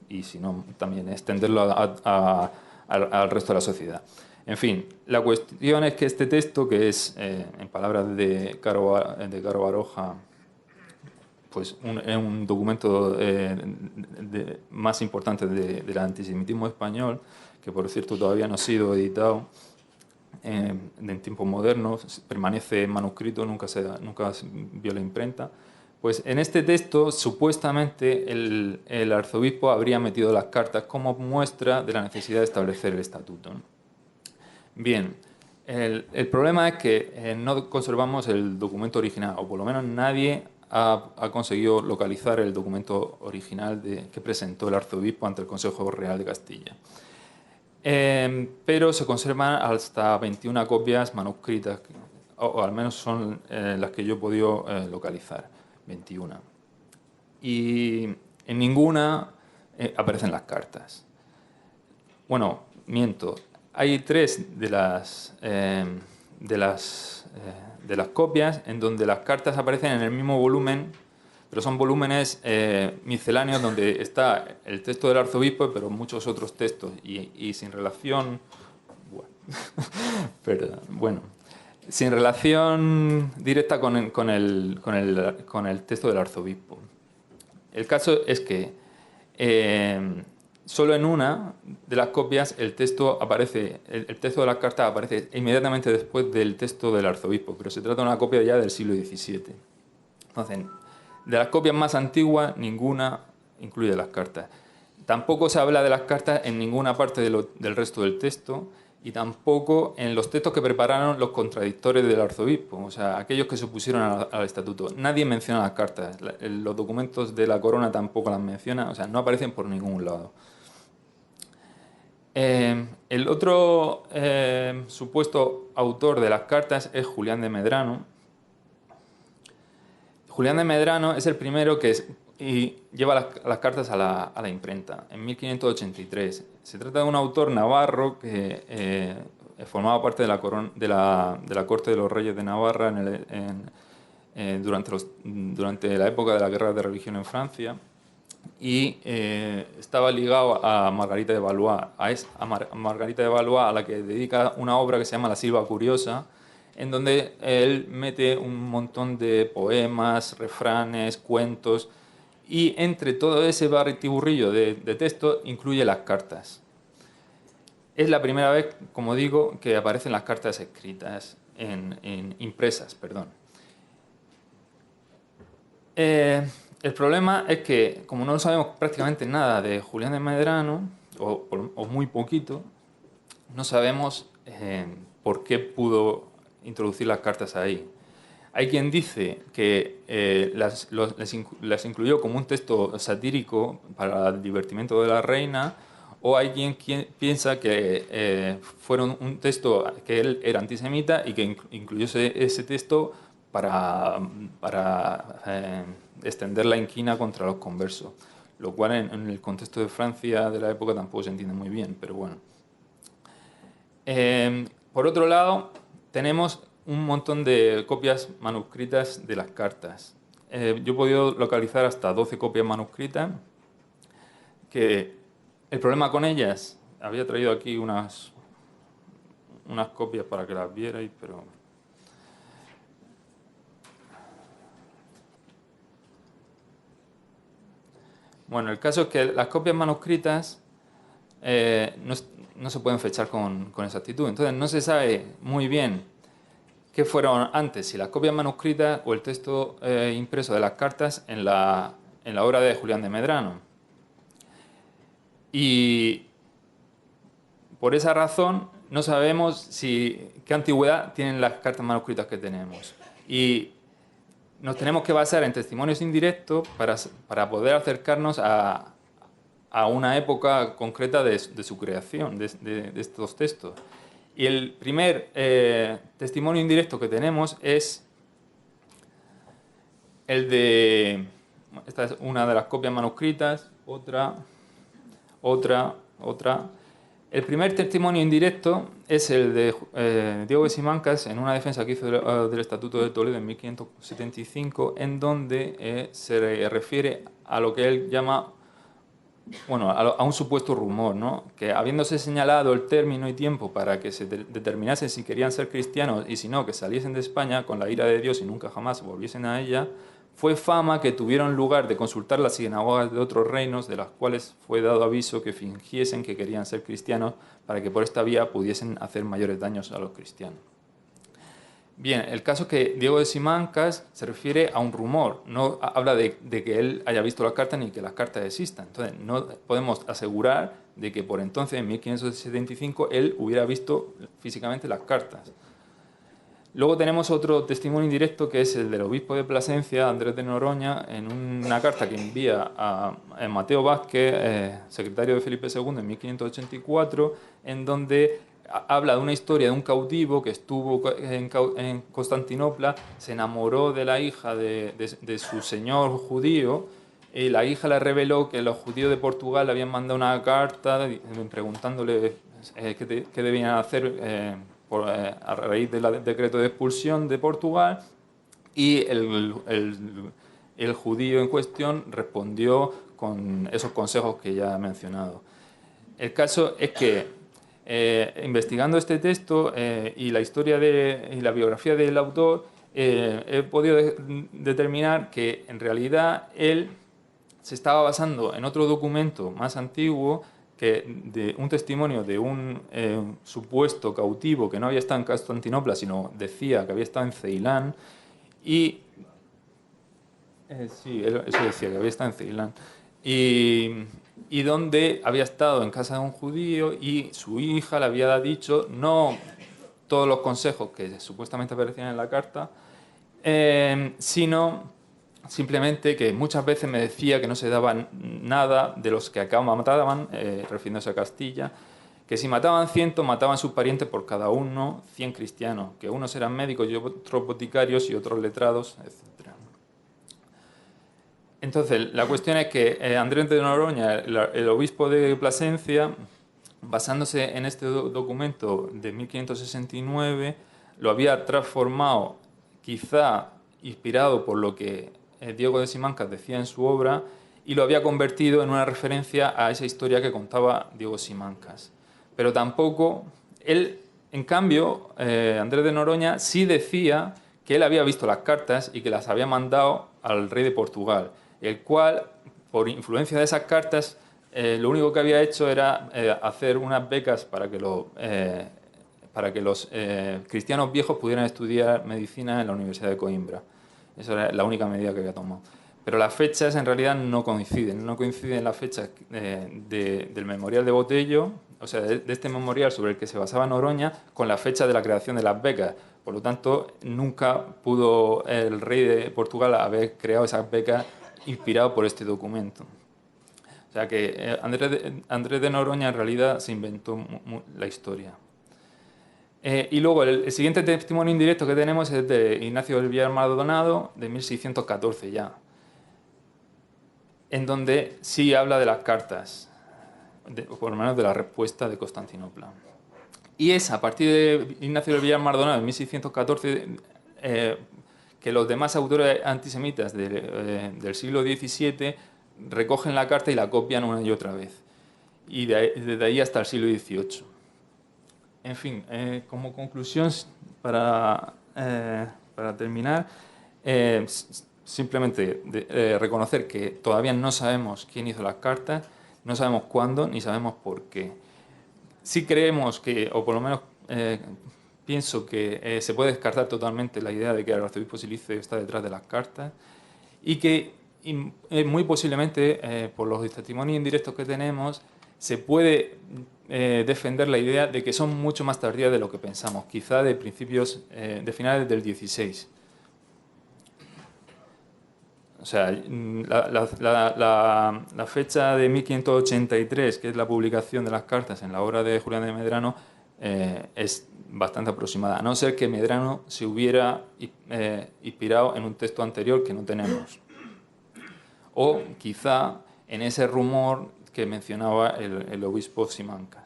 Y si no, también extenderlo al resto de la sociedad. En fin, la cuestión es que este texto, que es, en palabras de Caro Baroja, pues un documento más importante del antisemitismo español, que por cierto todavía no ha sido editado en tiempos modernos, permanece en manuscrito, nunca vio la imprenta. Pues en este texto, supuestamente, el arzobispo habría metido las cartas como muestra de la necesidad de establecer el estatuto, ¿no? Bien, el problema es que no conservamos el documento original, o por lo menos nadie ha conseguido localizar el documento original que presentó el arzobispo ante el Consejo Real de Castilla. Pero se conservan hasta 21 copias manuscritas, o al menos son las que yo he podido localizar, 21. Y en ninguna aparecen las cartas. Bueno, miento. hay 3 de las copias en donde las cartas aparecen en el mismo volumen, pero son volúmenes misceláneos donde está el texto del arzobispo, pero muchos otros textos y sin relación, sin relación directa con el texto del arzobispo. El caso es que solo en una de las copias el texto de las cartas aparece inmediatamente después del texto del arzobispo, pero se trata de una copia ya del siglo XVII. Entonces, de las copias más antiguas, ninguna incluye las cartas. Tampoco se habla de las cartas en ninguna parte del resto del texto y tampoco en los textos que prepararon los contradictores del arzobispo, o sea, aquellos que se opusieron al estatuto. Nadie menciona las cartas, los documentos de la corona tampoco las menciona, o sea, no aparecen por ningún lado. El otro supuesto autor de las cartas es Julián de Medrano. Julián de Medrano es el primero que lleva las cartas a la imprenta, en 1583. Se trata de un autor navarro que formaba parte de la corte de los reyes de Navarra durante la época de la guerra de religión en Francia y estaba ligado a Margarita de Valois, Margarita de Valois, a la que dedica una obra que se llama La Silva Curiosa, en donde él mete un montón de poemas, refranes, cuentos, y entre todo ese batiburrillo de texto incluye las cartas. Es la primera vez, como digo, que aparecen las cartas escritas, impresas, perdón. El problema es que, como no sabemos prácticamente nada de Julián de Medrano, o muy poquito, no sabemos por qué pudo introducir las cartas ahí. Hay quien dice que las incluyó como un texto satírico para el divertimento de la reina, o hay quien piensa que fueron un texto que él era antisemita y que incluyó ese texto para extender la inquina contra los conversos, lo cual en el contexto de Francia de la época tampoco se entiende muy bien, pero bueno. Por otro lado, tenemos un montón de copias manuscritas de las cartas. Yo he podido localizar hasta 12 copias manuscritas, que el problema con ellas, había traído aquí unas copias para que las vierais, pero... Bueno, el caso es que las copias manuscritas no se pueden fechar con exactitud, entonces no se sabe muy bien qué fueron antes, si las copias manuscritas o el texto impreso de las cartas en la obra de Julián de Medrano. Y por esa razón no sabemos qué antigüedad tienen las cartas manuscritas que tenemos. Y nos tenemos que basar en testimonios indirectos para poder acercarnos a una época concreta de su creación, de estos textos. Y el primer testimonio indirecto que tenemos es el de... Esta es una de las copias manuscritas, otra. El primer testimonio indirecto es el de Diego de Simancas en una defensa que hizo del Estatuto de Toledo en 1575, en donde se refiere a lo que él llama... Bueno, a un supuesto rumor, ¿no? Que habiéndose señalado el término y tiempo para que se determinase si querían ser cristianos y si no, que saliesen de España con la ira de Dios y nunca jamás volviesen a ella, fue fama que tuvieron lugar de consultar las sinagogas de otros reinos, de las cuales fue dado aviso que fingiesen que querían ser cristianos para que por esta vía pudiesen hacer mayores daños a los cristianos. Bien, el caso es que Diego de Simancas se refiere a un rumor, no habla de que él haya visto las cartas ni que las cartas existan. Entonces, no podemos asegurar de que por entonces, en 1575, él hubiera visto físicamente las cartas. Luego tenemos otro testimonio indirecto que es el del obispo de Plasencia, Andrés de Noroña, en una carta que envía a Mateo Vázquez, secretario de Felipe II, en 1584, en donde habla de una historia de un cautivo que estuvo en Constantinopla, se enamoró de la hija de su señor judío, y la hija le reveló que los judíos de Portugal le habían mandado una carta preguntándole qué debían hacer a raíz del decreto de expulsión de Portugal, y el judío en cuestión respondió con esos consejos que ya he mencionado. El caso es que, investigando este texto y la historia y la biografía del autor, he podido determinar que en realidad él se estaba basando en otro documento más antiguo, de un testimonio de un supuesto cautivo que no había estado en Constantinopla, sino decía que había estado en Ceilán, y sí, eso decía, que había estado en Ceilán, y donde había estado en casa de un judío, y su hija le había dicho no todos los consejos que supuestamente aparecían en la carta, sino simplemente que muchas veces me decía que no se daban nada de los que acá mataban, refiriéndose a Castilla, que si mataban 100, mataban sus parientes por cada uno 100 cristianos, que unos eran médicos y otros boticarios y otros letrados, etc. Entonces, la cuestión es que Andrés de Noroña, el obispo de Plasencia, basándose en este documento de 1569, lo había transformado, quizá inspirado por lo que Diego de Simancas decía en su obra, y lo había convertido en una referencia a esa historia que contaba Diego Simancas. Pero tampoco, él, en cambio, Andrés de Noroña sí decía que él había visto las cartas y que las había mandado al rey de Portugal, el cual, por influencia de esas cartas, lo único que había hecho era hacer unas becas para que los cristianos viejos pudieran estudiar medicina en la Universidad de Coimbra. Esa era la única medida que había tomado. Pero las fechas en realidad no coinciden las fechas del memorial de Botello, o sea, de este memorial sobre el que se basaba Noroña, con la fecha de la creación de las becas. Por lo tanto, nunca pudo el rey de Portugal haber creado esas becas inspirado por este documento. O sea que Andrés de Noroña en realidad se inventó la historia. Y luego el siguiente testimonio indirecto que tenemos es de Ignacio del Villar Maldonado, de 1614 ya, en donde sí habla de las cartas, por lo menos de la respuesta de Constantinopla. Y es a partir de Ignacio del Villar Maldonado, en 1614, que los demás autores antisemitas del siglo XVII recogen la carta y la copian una y otra vez, y desde ahí hasta el siglo XVIII. En fin, como conclusión, para terminar, simplemente reconocer que todavía no sabemos quién hizo las cartas, no sabemos cuándo, ni sabemos por qué. Sí creemos que, o por lo menos pienso que se puede descartar totalmente la idea de que el arzobispo Silicio está detrás de las cartas, y que muy posiblemente, por los testimonios indirectos que tenemos, se puede defender la idea de que son mucho más tardías de lo que pensamos, quizá de de finales del XVI. O sea, la fecha de 1583, que es la publicación de las cartas en la obra de Julián de Medrano, es bastante aproximada, a no ser que Medrano se hubiera inspirado en un texto anterior que no tenemos. O quizá en ese rumor que mencionaba el obispo Simancas.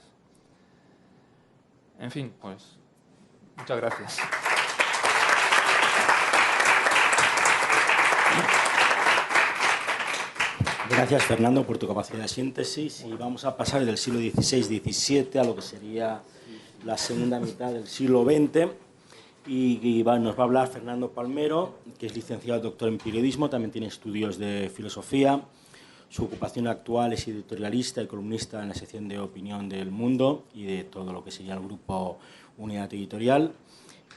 En fin, pues, muchas gracias. Gracias, Fernando, por tu capacidad de síntesis. Y vamos a pasar del siglo XVI-XVII a lo que sería la segunda mitad del siglo XX. Y nos va a hablar Fernando Palmero, que es licenciado doctor en periodismo, también tiene estudios de filosofía. Su ocupación actual es editorialista y columnista en la sección de opinión del Mundo y de todo lo que sería el grupo Unidad Editorial.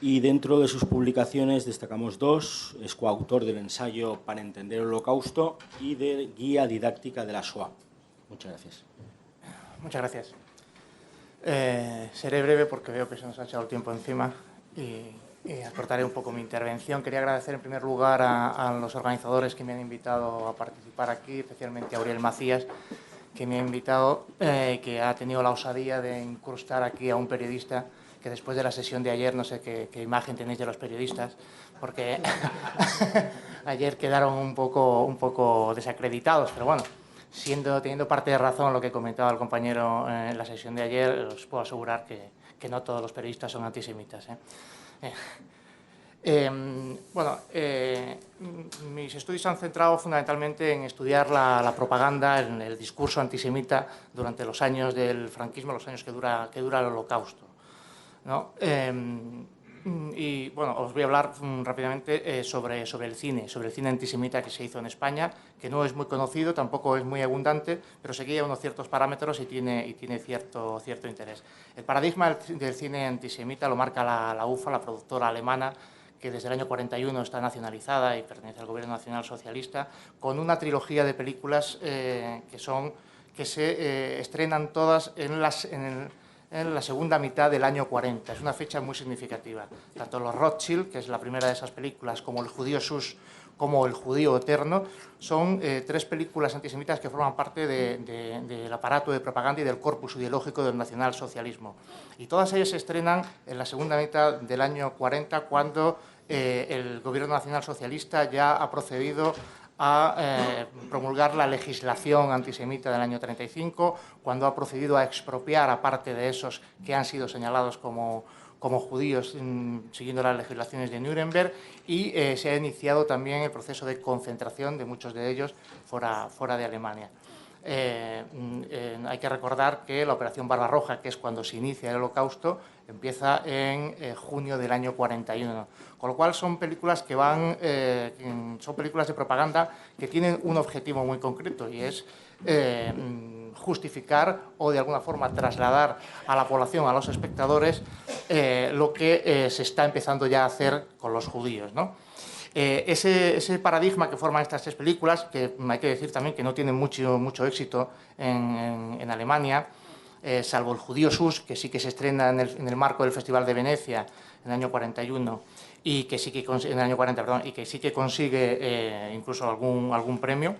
Y dentro de sus publicaciones destacamos dos: es coautor del ensayo Para entender el Holocausto y de Guía didáctica de la Shoah. Muchas gracias. Muchas gracias. Seré breve porque veo que se nos ha echado el tiempo encima y acortaré un poco mi intervención. Quería agradecer en primer lugar a los organizadores que me han invitado a participar aquí, especialmente a Auriel Macías, que me ha invitado, que ha tenido la osadía de incrustar aquí a un periodista, que después de la sesión de ayer no sé qué imagen tenéis de los periodistas, porque ayer quedaron un poco desacreditados, pero bueno, teniendo parte de razón lo que comentaba el compañero en la sesión de ayer, os puedo asegurar que no todos los periodistas son antisemitas. Mis estudios se han centrado fundamentalmente en estudiar la propaganda, el discurso antisemita durante los años del franquismo, los años que dura el Holocausto, ¿no? Y bueno, os voy a hablar rápidamente sobre el cine antisemita que se hizo en España, que no es muy conocido, tampoco es muy abundante, pero seguía unos ciertos parámetros y tiene cierto interés. El paradigma del cine antisemita lo marca la UFA, la productora alemana, que desde el año 41 está nacionalizada y pertenece al gobierno nacional socialista, con una trilogía de películas que se estrenan todas en la segunda mitad del año 40. Es una fecha muy significativa. Tanto Los Rothschild, que es la primera de esas películas, como El Judío Sus, como El Judío Eterno, son tres películas antisemitas que forman parte del aparato de propaganda y del corpus ideológico del nacionalsocialismo. Y todas ellas se estrenan en la segunda mitad del año 40, cuando el gobierno nacionalsocialista ya ha procedido a promulgar la legislación antisemita del año 35, cuando ha procedido a expropiar a parte de esos que han sido señalados como judíos siguiendo las legislaciones de Nuremberg, y se ha iniciado también el proceso de concentración de muchos de ellos fuera de Alemania. Hay que recordar que la Operación Barbarroja, que es cuando se inicia el Holocausto, empieza en junio del año 41. Con lo cual son películas son películas de propaganda que tienen un objetivo muy concreto, y es justificar o de alguna forma trasladar a la población, a los espectadores, lo que se está empezando ya a hacer con los judíos, ¿no? Ese paradigma que forman estas tres películas, que hay que decir también que no tienen mucho éxito en Alemania, salvo El Judío Sus, que sí que se estrena en el marco del Festival de Venecia en el año 41, y que sí que en el año 40, perdón, y que sí que consigue incluso algún premio.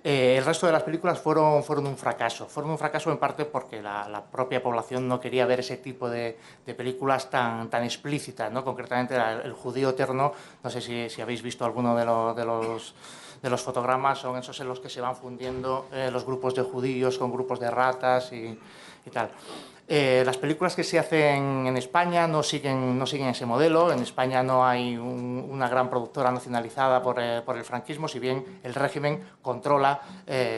El resto de las películas fueron un fracaso. Fueron un fracaso en parte porque la propia población no quería ver ese tipo de películas tan explícitas, ¿no? Concretamente El Judío Eterno, no sé si habéis visto alguno de los fotogramas, son esos en los que se van fundiendo los grupos de judíos con grupos de ratas y tal. Las películas que se hacen en España no siguen ese modelo. En España no hay una gran productora nacionalizada por el franquismo, si bien el régimen controla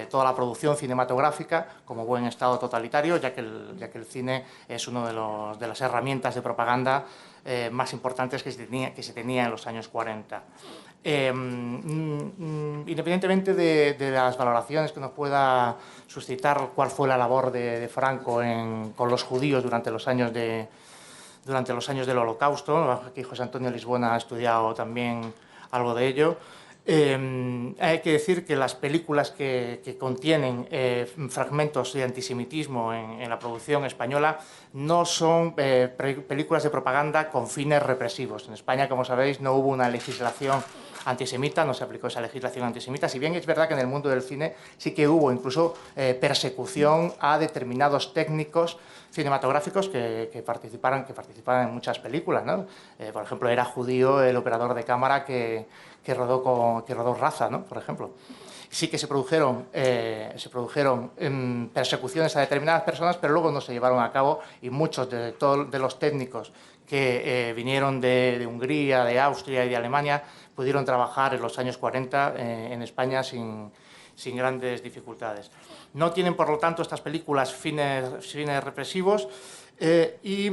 toda la producción cinematográfica como buen Estado totalitario, ya que el cine es una de las herramientas de propaganda más importantes que se tenía en los años 40. Independientemente de las valoraciones que nos pueda suscitar cuál fue la labor de Franco con los judíos durante los años del Holocausto, aquí José Antonio Lisbona ha estudiado también algo de ello, hay que decir que las películas que contienen fragmentos de antisemitismo en la producción española no son películas de propaganda con fines represivos. En España, como sabéis, no hubo una legislación antisemita, no se aplicó esa legislación antisemita, si bien es verdad que en el mundo del cine sí que hubo incluso persecución a determinados técnicos cinematográficos que participaban en muchas películas, ¿no? Por ejemplo, era judío el operador de cámara que rodó Raza, ¿no? Por ejemplo. Sí que se produjeron persecuciones a determinadas personas, pero luego no se llevaron a cabo, y muchos de los técnicos que vinieron de Hungría, de Austria y de Alemania pudieron trabajar en los años 40 en España sin grandes dificultades. No tienen, por lo tanto, estas películas fines represivos y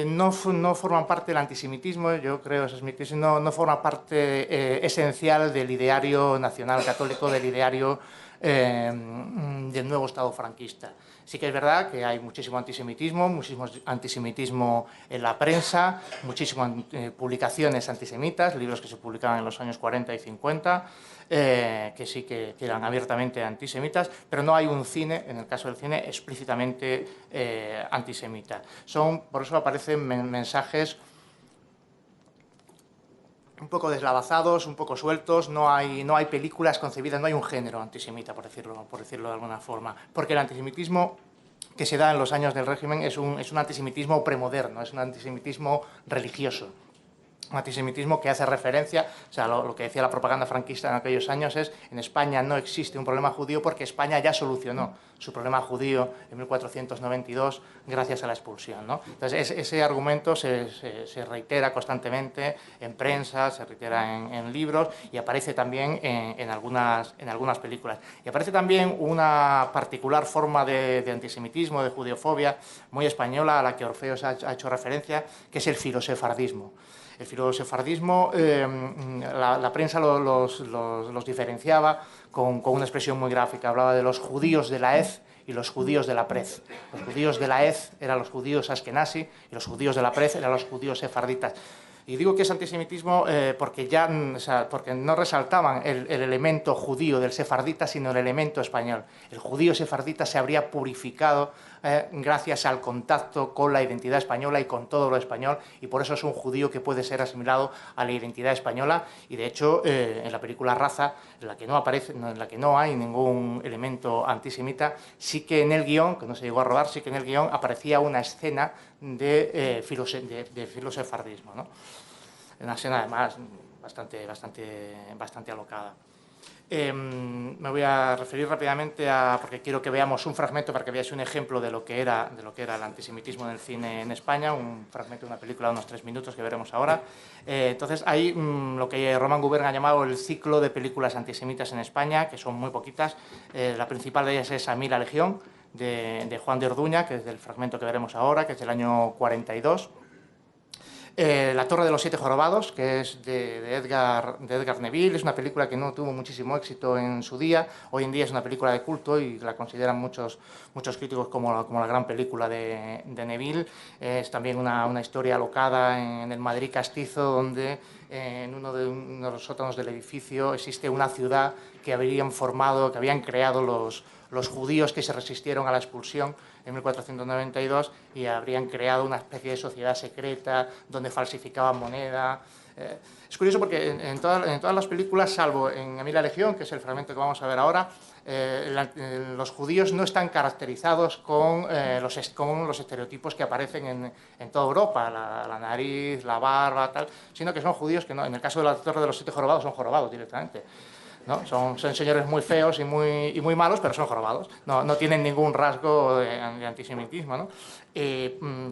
no forman parte del antisemitismo, yo creo, no forma parte esencial del ideario nacional católico, del ideario del nuevo Estado franquista. Sí que es verdad que hay muchísimo antisemitismo en la prensa, muchísimas publicaciones antisemitas, libros que se publicaban en los años 40 y 50, que sí que eran abiertamente antisemitas, pero no hay un cine, en el caso del cine, explícitamente antisemita. Por eso aparecen mensajes un poco deslavazados, un poco sueltos, no hay películas concebidas, no hay un género antisemita, por decirlo de alguna forma, porque el antisemitismo que se da en los años del régimen es un antisemitismo premoderno, es un antisemitismo religioso. antisemitismo que hace referencia, o sea, lo que decía la propaganda franquista en aquellos años es: en España no existe un problema judío porque España ya solucionó su problema judío en 1492 gracias a la expulsión, ¿no? Entonces, ese argumento se reitera constantemente en prensa, se reitera en libros y aparece también en algunas películas. Y aparece también una particular forma de antisemitismo, de judeofobia muy española, a la que Orfeos ha hecho referencia, que es el filosefardismo. El filosefardismo, la prensa los diferenciaba con una expresión muy gráfica. Hablaba de los judíos de la hez y los judíos de la prez. Los judíos de la hez eran los judíos askenazí y los judíos de la prez eran los judíos sefarditas. Y digo que es antisemitismo porque no resaltaban el elemento judío del sefardita, sino el elemento español. El judío sefardita se habría purificado gracias al contacto con la identidad española y con todo lo español, y por eso es un judío que puede ser asimilado a la identidad española. Y de hecho, en la película Raza, en la que no aparece, en la que no hay ningún elemento antisemita, sí que en el guión, que no se llegó a rodar, sí que en el guión aparecía una escena de filosefardismo, ¿no? Una escena además bastante alocada. Me voy a referir rápidamente porque quiero que veamos un fragmento para que veáis un ejemplo de lo que era el antisemitismo en el cine en España, un fragmento de una película de unos 3 minutos que veremos ahora. Entonces, hay lo que Román Gubern ha llamado el ciclo de películas antisemitas en España, que son muy poquitas. La principal de ellas es A mí la Legión, de Juan de Orduña, que es del fragmento que veremos ahora, que es del año 42. La Torre de los Siete Jorobados, que es de Edgar Neville, es una película que no tuvo muchísimo éxito en su día. Hoy en día es una película de culto y la consideran muchos críticos como la gran película de Neville. Es también una historia alocada en el Madrid castizo, donde en uno de los sótanos del edificio existe una ciudad que habían creado los judíos que se resistieron a la expulsión en 1492 y habrían creado una especie de sociedad secreta donde falsificaban moneda. Es curioso porque en todas las películas, salvo en A mí la Legión, que es el fragmento que vamos a ver ahora, los judíos no están caracterizados con los estereotipos que aparecen en toda Europa, la nariz, la barba, tal, sino que son judíos que no, en el caso de la Torre de los Siete Jorobados, son jorobados directamente, ¿no? Son señores muy feos y muy malos, pero son jorobados. No tienen ningún rasgo de antisemitismo, ¿no?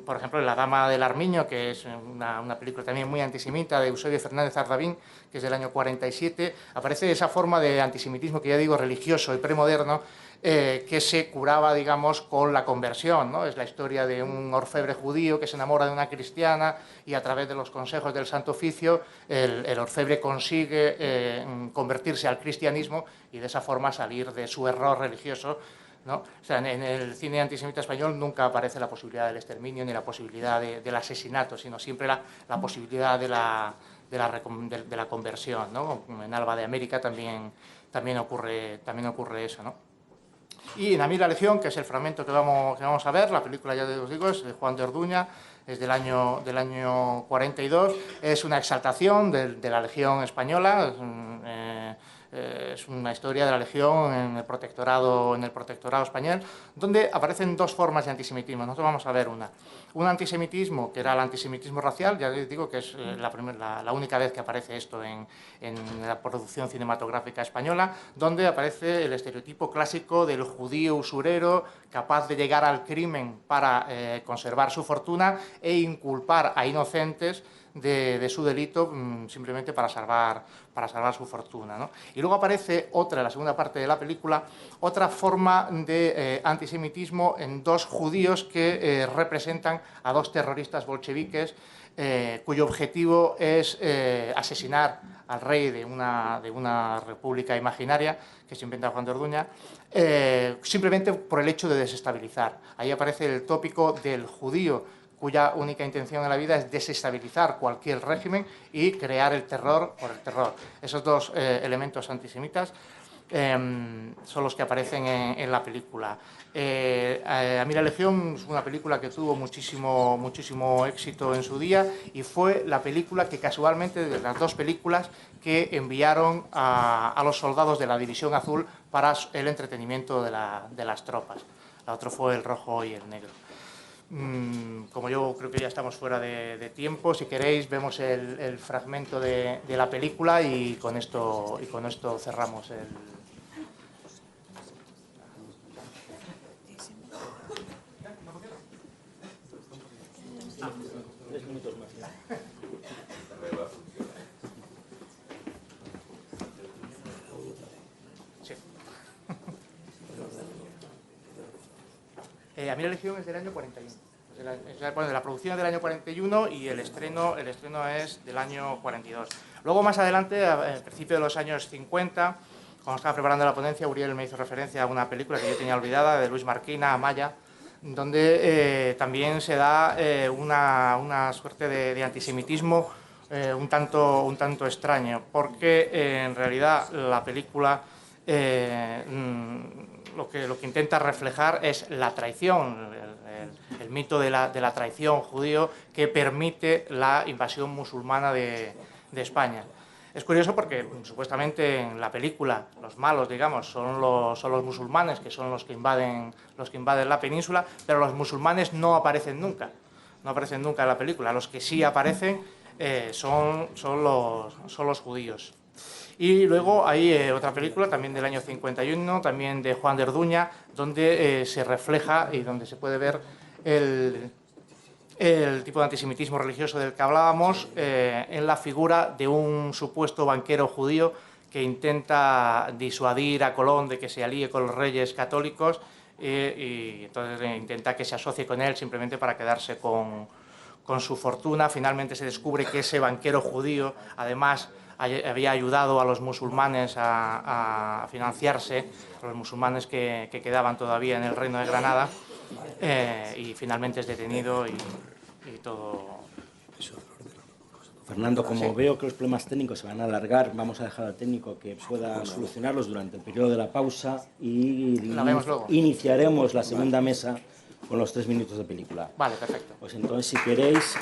Por ejemplo, en La Dama del Armiño, que es una película también muy antisemita de Eusebio Fernández Ardavín, que es del año 47, aparece esa forma de antisemitismo que ya digo religioso y premoderno, que se curaba, digamos, con la conversión, ¿no? Es la historia de un orfebre judío que se enamora de una cristiana y a través de los consejos del Santo Oficio el orfebre consigue convertirse al cristianismo y de esa forma salir de su error religioso, ¿no? O sea, en el cine antisemita español nunca aparece la posibilidad del exterminio ni la posibilidad del asesinato, sino siempre la posibilidad de la conversión, ¿no? En Alba de América también ocurre eso, ¿no? Y en A mí la Legión, que es el fragmento que vamos a ver, la película, ya os digo, es de Juan de Orduña, es del año 42, es una exaltación de la Legión española, es una historia de la Legión en el protectorado español, donde aparecen dos formas de antisemitismo. Nosotros vamos a ver un antisemitismo que era el antisemitismo racial, ya les digo que es la única vez que aparece esto en la producción cinematográfica española, donde aparece el estereotipo clásico del judío usurero capaz de llegar al crimen para conservar su fortuna e inculpar a inocentes de su delito simplemente para salvar su fortuna, ¿no? Y luego aparece en la segunda parte de la película, otra forma de antisemitismo en dos judíos que representan a dos terroristas bolcheviques cuyo objetivo es asesinar al rey de una república imaginaria que se inventa Juan de Orduña, simplemente por el hecho de desestabilizar. Ahí aparece el tópico del judío cuya única intención en la vida es desestabilizar cualquier régimen y crear el terror por el terror. Esos dos elementos antisemitas son los que aparecen en la película. A mí la Legión es una película que tuvo muchísimo éxito en su día y fue la película que casualmente, de las dos películas que enviaron a los soldados de la División Azul para el entretenimiento de las tropas. La otra fue El Rojo y el Negro. Como yo creo que ya estamos fuera de tiempo, si queréis vemos el fragmento de la película y con esto cerramos el... A mí la elección es del año 41. De la producción es del año 41 y el estreno es del año 42. Luego, más adelante, al principio de los años 50, cuando estaba preparando la ponencia, Uriel me hizo referencia a una película que yo tenía olvidada, de Luis Marquina, Amaya, donde también se da una suerte de antisemitismo un tanto extraño, porque en realidad la película lo que intenta reflejar es la traición, el mito de la traición judío que permite la invasión musulmana de España. Es curioso porque supuestamente en la película los malos, digamos, son los musulmanes, que son los que invaden la península, pero los musulmanes no aparecen nunca en la película. Los que sí aparecen son los judíos. Y luego hay otra película, también del año 51, también de Juan de Orduña, donde se refleja y donde se puede ver el tipo de antisemitismo religioso del que hablábamos en la figura de un supuesto banquero judío que intenta disuadir a Colón de que se alíe con los reyes católicos y entonces intenta que se asocie con él simplemente para quedarse con su fortuna. Finalmente se descubre que ese banquero judío, además, había ayudado a los musulmanes a financiarse, a los musulmanes que quedaban todavía en el Reino de Granada, y finalmente es detenido y todo. Fernando, como Sí. veo que los problemas técnicos se van a alargar, vamos a dejar al técnico que pueda solucionarlos durante el periodo de la pausa y La vemos luego. iniciaremos la segunda mesa con los 3 minutos de película. Vale, perfecto. Pues entonces, si queréis...